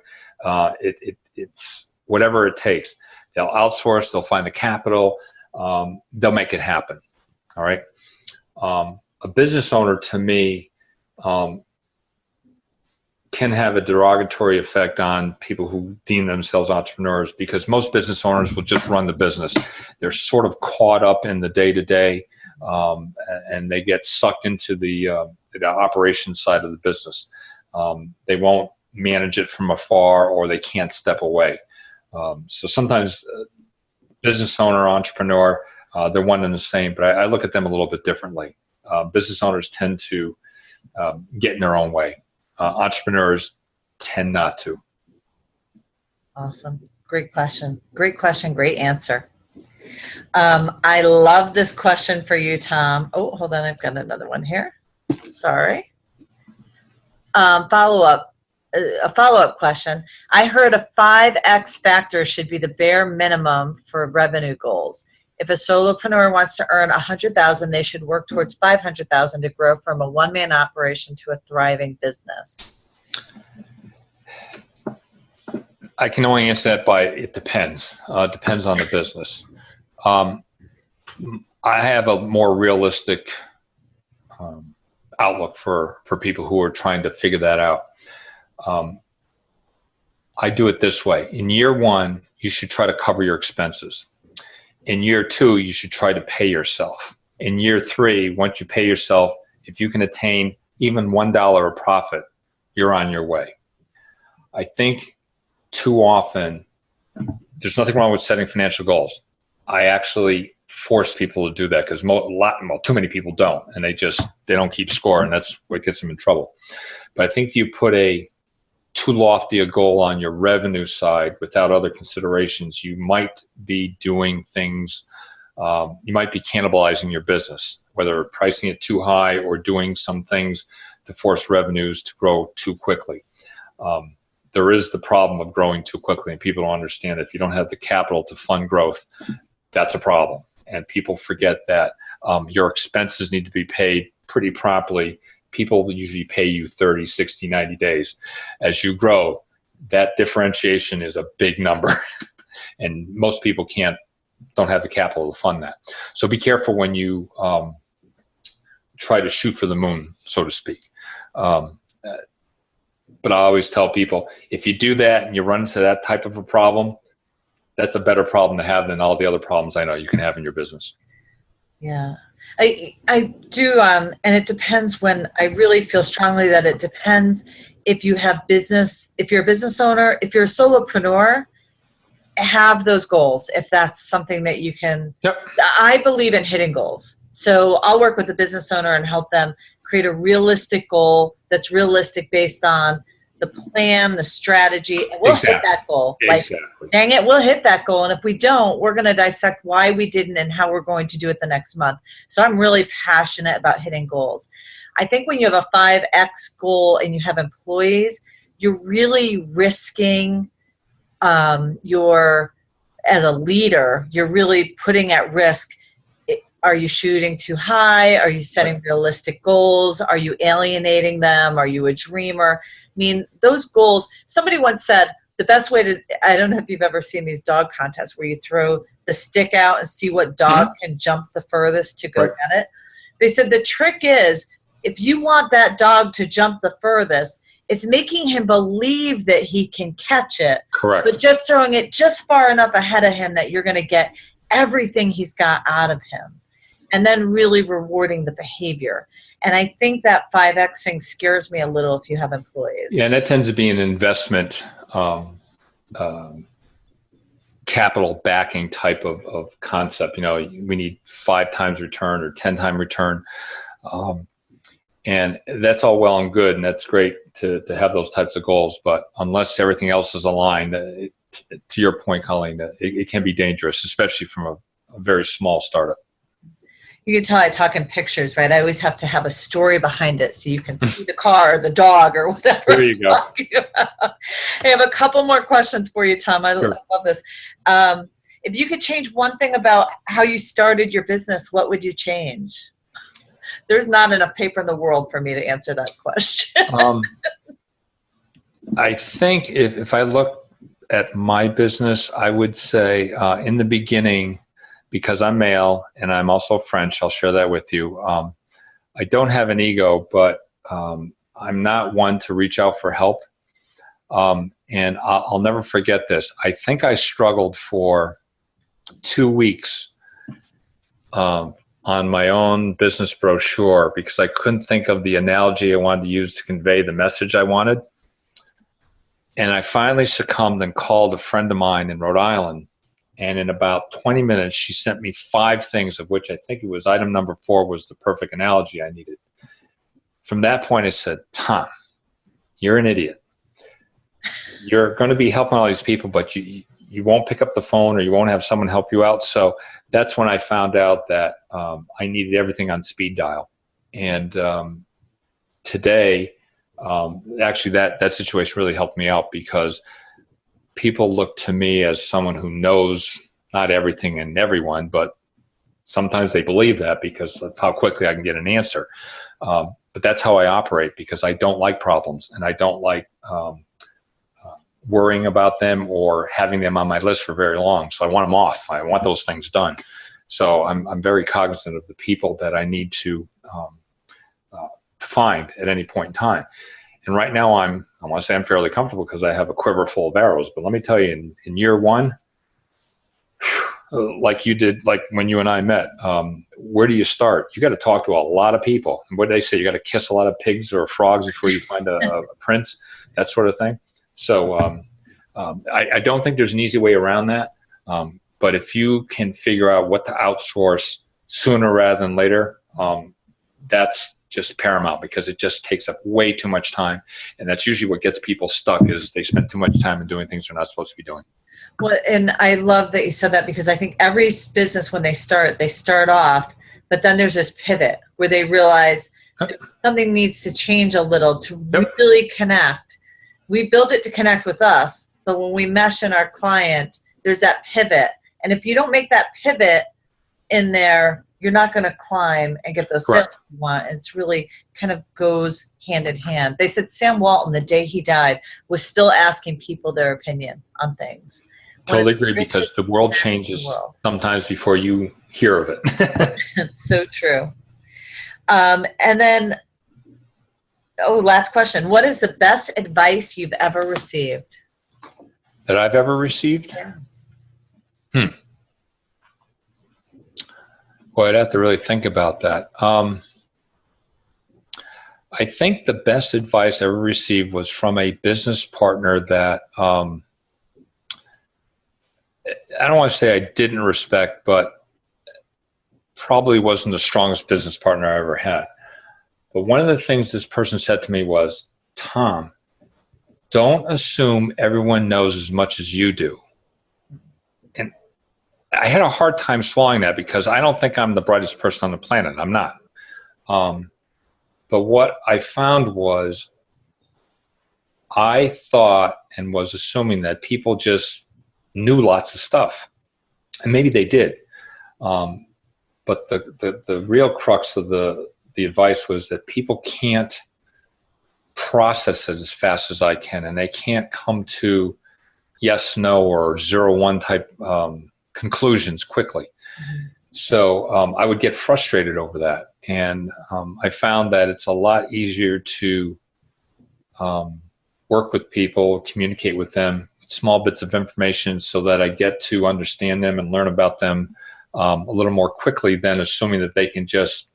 [SPEAKER 2] It's whatever it takes. They'll outsource, they'll find the capital, they'll make it happen. All right. A business owner, to me, can have a derogatory effect on people who deem themselves entrepreneurs, because most business owners will just run the business. They're sort of caught up in the day-to-day, and they get sucked into the operations side of the business. They won't manage it from afar, or they can't step away. So sometimes business owner, entrepreneur, they're one and the same, but I look at them a little bit differently. Business owners tend to get in their own way. Entrepreneurs tend not to.
[SPEAKER 1] Awesome. Great question. Great question. Great answer. I love this question for you, Tom. Oh, hold on. I've got another one here. Sorry. A follow-up question. I heard a 5X factor should be the bare minimum for revenue goals. If a solopreneur wants to earn $100,000, they should work towards $500,000 to grow from a one-man operation to a thriving business.
[SPEAKER 2] I can only answer that by it depends. Depends on the business. I have a more realistic outlook for people who are trying to figure that out. I do it this way. In year one, you should try to cover your expenses. In year two, you should try to pay yourself. In year three, once you pay yourself, if you can attain even $1 of profit, you're on your way. I think too often, there's nothing wrong with setting financial goals. I actually force people to do that because too many people don't, and they don't keep score, and that's what gets them in trouble. But I think if you put too lofty a goal on your revenue side without other considerations, you might be doing things, you might be cannibalizing your business, whether pricing it too high or doing some things to force revenues to grow too quickly. There is the problem of growing too quickly, and people don't understand that if you don't have the capital to fund growth, that's a problem. And people forget that your expenses need to be paid pretty promptly. People usually pay you 30, 60, 90 days. As you grow, that differentiation is a big number. And most people don't have the capital to fund that. So be careful when you try to shoot for the moon, so to speak. But I always tell people, if you do that and you run into that type of a problem, that's a better problem to have than all the other problems I know you can have in your business.
[SPEAKER 1] Yeah. I do, and it depends when I really feel strongly that it depends if you have business, if you're a business owner, if you're a solopreneur, have those goals if that's something that you can.
[SPEAKER 2] Yep.
[SPEAKER 1] I believe in hitting goals. So I'll work with the business owner and help them create a realistic goal that's realistic based on the plan, the strategy, and we'll hit that goal.
[SPEAKER 2] Exactly.
[SPEAKER 1] Dang it, we'll hit that goal. And if we don't, we're going to dissect why we didn't and how we're going to do it the next month. So I'm really passionate about hitting goals. I think when you have a 5X goal and you have employees, you're really risking as a leader, you're really putting at risk. Are you shooting too high? Are you setting realistic goals? Are you alienating them? Are you a dreamer? I mean, those goals, somebody once said, the best way to, I don't know if you've ever seen these dog contests where you throw the stick out and see what dog can jump the furthest to go get it. They said the trick is, if you want that dog to jump the furthest, it's making him believe that he can catch it.
[SPEAKER 2] Correct.
[SPEAKER 1] But just throwing it just far enough ahead of him that you're going to get everything he's got out of him. And then really rewarding the behavior. And I think that 5Xing scares me a little if you have employees.
[SPEAKER 2] Yeah, and that tends to be an investment capital backing type of concept. You know, we need 5 times return or 10 time return. And that's all well and good, and that's great to have those types of goals. But unless everything else is aligned, to your point, Colleen, it can be dangerous, especially from a very small startup.
[SPEAKER 1] You can tell I talk in pictures, right? I always have to have a story behind it so you can see the car or the dog or whatever.
[SPEAKER 2] There you go.
[SPEAKER 1] I have a couple more questions for you, Tom. I love this. If you could change one thing about how you started your business, what would you change? There's not enough paper in the world for me to answer that question.
[SPEAKER 2] I think if I look at my business, I would say in the beginning, because I'm male and I'm also French, I'll share that with you. I don't have an ego, but I'm not one to reach out for help. And I'll never forget this. I think I struggled for 2 weeks on my own business brochure because I couldn't think of the analogy I wanted to use to convey the message I wanted. And I finally succumbed and called a friend of mine in Rhode Island. And in about 20 minutes, she sent me 5 things, of which I think it was item number 4 was the perfect analogy I needed. From that point, I said, Tom, you're an idiot. You're going to be helping all these people, but you won't pick up the phone or you won't have someone help you out. So that's when I found out that I needed everything on speed dial. And today, actually that situation really helped me out because people look to me as someone who knows not everything and everyone, but sometimes they believe that because of how quickly I can get an answer. But that's how I operate because I don't like problems and I don't like worrying about them or having them on my list for very long. So I want them off. I want those things done. So I'm very cognizant of the people that I need to find at any point in time. And right now I want to say I'm fairly comfortable because I have a quiver full of arrows. But let me tell you, in year 1, like you did, like when you and I met, where do you start? You got to talk to a lot of people. And what do they say? You got to kiss a lot of pigs or frogs before you find a prince, that sort of thing. So I don't think there's an easy way around that. But if you can figure out what to outsource sooner rather than later, that's just paramount because it just takes up way too much time. And that's usually what gets people stuck is they spend too much time in doing things they're not supposed to be doing.
[SPEAKER 1] Well, and I love that you said that because I think every business when they start off, but then there's this pivot where they realize something needs to change a little to really connect. We built it to connect with us, but when we mesh in our client, there's that pivot. And if you don't make that pivot in there, you're not going to climb and get those sales you want. It's really kind of goes hand in hand. They said Sam Walton, the day he died, was still asking people their opinion on things.
[SPEAKER 2] Totally agree because the world changes sometimes before you hear of it.
[SPEAKER 1] So true. And then, last question. What is the best advice you've ever received?
[SPEAKER 2] That I've ever received?
[SPEAKER 1] Yeah.
[SPEAKER 2] Boy, I'd have to really think about that. I think the best advice I ever received was from a business partner that I don't want to say I didn't respect, but probably wasn't the strongest business partner I ever had. But one of the things this person said to me was, Tom, don't assume everyone knows as much as you do. And I had a hard time swallowing that because I don't think I'm the brightest person on the planet. I'm not. But what I found was I thought and was assuming that people just knew lots of stuff. And maybe they did. But the real crux of the advice was that people can't process it as fast as I can, and they can't come to yes, no, or 0-1 type conclusions quickly. So I would get frustrated over that. And I found that it's a lot easier to work with people, communicate with them, small bits of information so that I get to understand them and learn about them a little more quickly than assuming that they can just,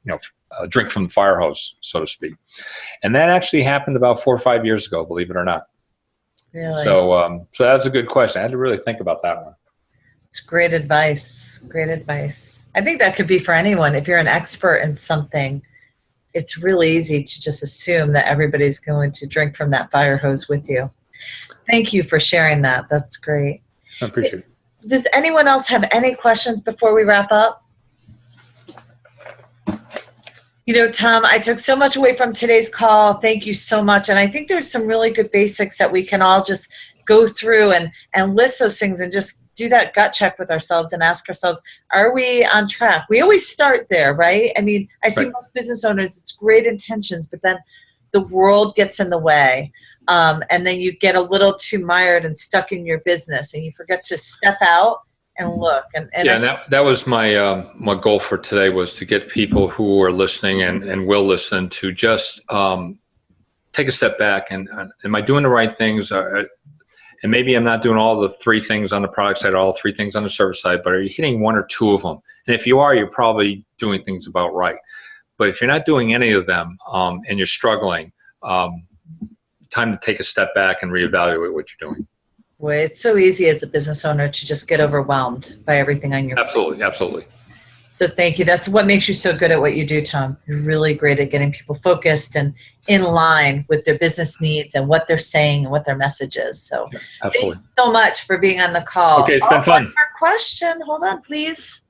[SPEAKER 2] drink from the fire hose, so to speak. And that actually happened about 4 or 5 years ago, believe it or not.
[SPEAKER 1] Really?
[SPEAKER 2] So that's a good question. I had to really think about that one.
[SPEAKER 1] It's great advice. Great advice. I think that could be for anyone. If you're an expert in something, it's really easy to just assume that everybody's going to drink from that fire hose with you. Thank you for sharing that. That's great.
[SPEAKER 2] I appreciate it.
[SPEAKER 1] Does anyone else have any questions before we wrap up? Tom, I took so much away from today's call. Thank you so much. And I think there's some really good basics that we can all just go through and list those things and just do that gut check with ourselves and ask ourselves, are we on track? We always start there, right? I mean, I see most business owners, it's great intentions, but then the world gets in the way. And then you get a little too mired and stuck in your business and you forget to step out and look. And
[SPEAKER 2] that was my my goal for today, was to get people who are listening and will listen to just take a step back and am I doing the right things? And maybe I'm not doing all the 3 things on the product side, all 3 things on the service side, but are you hitting 1 or 2 of them? And if you are, you're probably doing things about right. But if you're not doing any of them and you're struggling, time to take a step back and reevaluate what you're doing.
[SPEAKER 1] Well, it's so easy as a business owner to just get overwhelmed by everything on your plate. Absolutely. So thank you. That's what makes you so good at what you do, Tom. You're really great at getting people focused and in line with their business needs and what they're saying and what their message is. So
[SPEAKER 2] absolutely.
[SPEAKER 1] Thank you so much for being on the call.
[SPEAKER 2] Okay, it's been fun.
[SPEAKER 1] One more question. Hold on, please.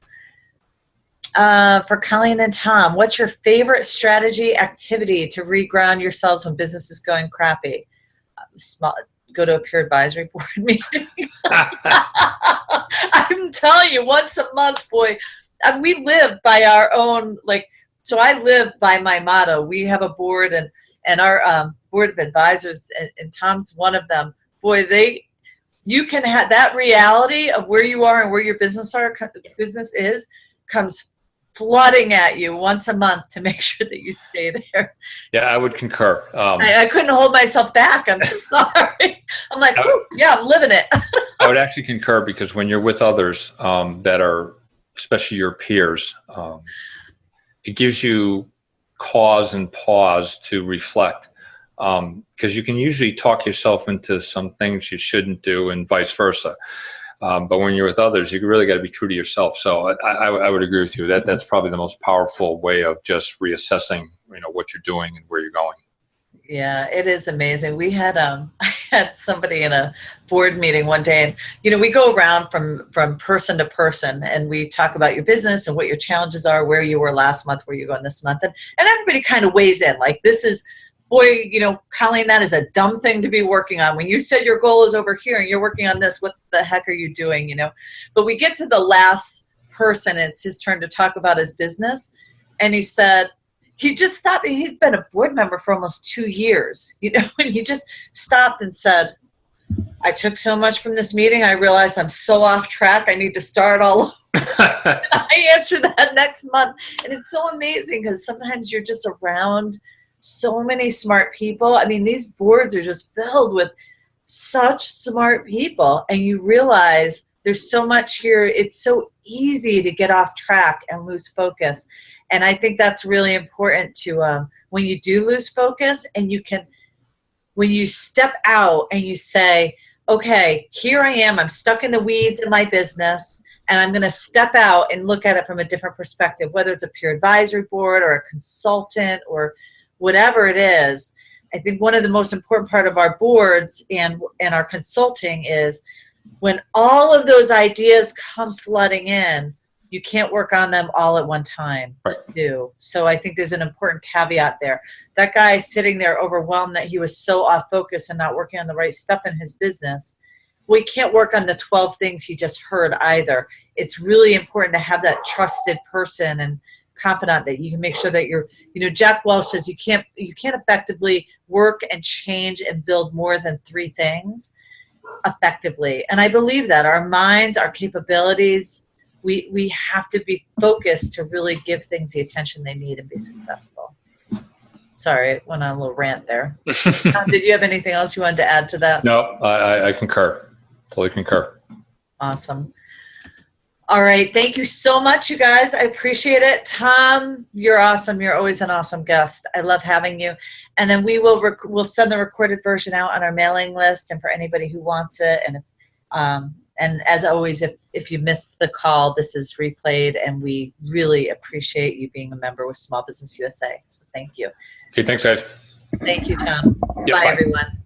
[SPEAKER 1] For Colleen and Tom, what's your favorite strategy activity to reground yourselves when business is going crappy? Go to a peer advisory board meeting. I'm telling you, once a month, boy. We live by our own, so I live by my motto. We have a board and our board of advisors, and Tom's one of them. Boy, you can have that reality of where you are and where your business is comes flooding at you once a month to make sure that you stay there.
[SPEAKER 2] Yeah, I would concur.
[SPEAKER 1] I couldn't hold myself back. I'm so sorry. I'm like, yeah, I'm living it.
[SPEAKER 2] I would actually concur, because when you're with others that are, especially your peers, it gives you cause and pause to reflect, because you can usually talk yourself into some things you shouldn't do and vice versa. But when you're with others, you really got to be true to yourself. So I would agree with you. That's probably the most powerful way of just reassessing, what you're doing and where you're going.
[SPEAKER 1] Yeah, it is amazing. We had I had somebody in a board meeting one day, and we go around from person to person, and we talk about your business and what your challenges are, where you were last month, where you're going this month, and everybody kind of weighs in. Like, this is, boy, Colleen, that is a dumb thing to be working on. When you said your goal is over here and you're working on this, what the heck are you doing? But we get to the last person, and it's his turn to talk about his business, and he said. He just stopped. He's been a board member for almost 2 years, and he just stopped and said, I took so much from this meeting. I realized I'm so off track. I need to start all over. I answer that next month. And it's so amazing, because sometimes you're just around so many smart people. I mean, these boards are just filled with such smart people, and you realize there's so much here. It's so easy to get off track and lose focus. And I think that's really important to, when you do lose focus, and when you step out and you say, okay, here I am, I'm stuck in the weeds in my business, and I'm going to step out and look at it from a different perspective, whether it's a peer advisory board or a consultant or whatever it is. I think one of the most important part of our boards and our consulting is when all of those ideas come flooding in, you can't work on them all at one time.
[SPEAKER 2] Right.
[SPEAKER 1] Too. So I think there's an important caveat there. That guy sitting there overwhelmed that he was so off focus and not working on the right stuff in his business. We can't work on the 12 things he just heard either. It's really important to have that trusted person and confidant that you can make sure that you're, Jack Welch says you can't effectively work and change and build more than 3 things effectively. And I believe that our minds, our capabilities, we have to be focused to really give things the attention they need and be successful. Sorry, I went on a little rant there. Did you have anything else you wanted to add to that?
[SPEAKER 2] No, I concur. Totally concur.
[SPEAKER 1] Awesome. All right. Thank you so much, you guys. I appreciate it. Tom, you're awesome. You're always an awesome guest. I love having you. And then we'll send the recorded version out on our mailing list and for anybody who wants it. And as always, if you missed the call, this is replayed, and we really appreciate you being a member with Small Business USA. So thank you.
[SPEAKER 2] Okay, thanks, guys.
[SPEAKER 1] Thank you, Tom.
[SPEAKER 2] Yep,
[SPEAKER 1] bye,
[SPEAKER 2] bye,
[SPEAKER 1] everyone.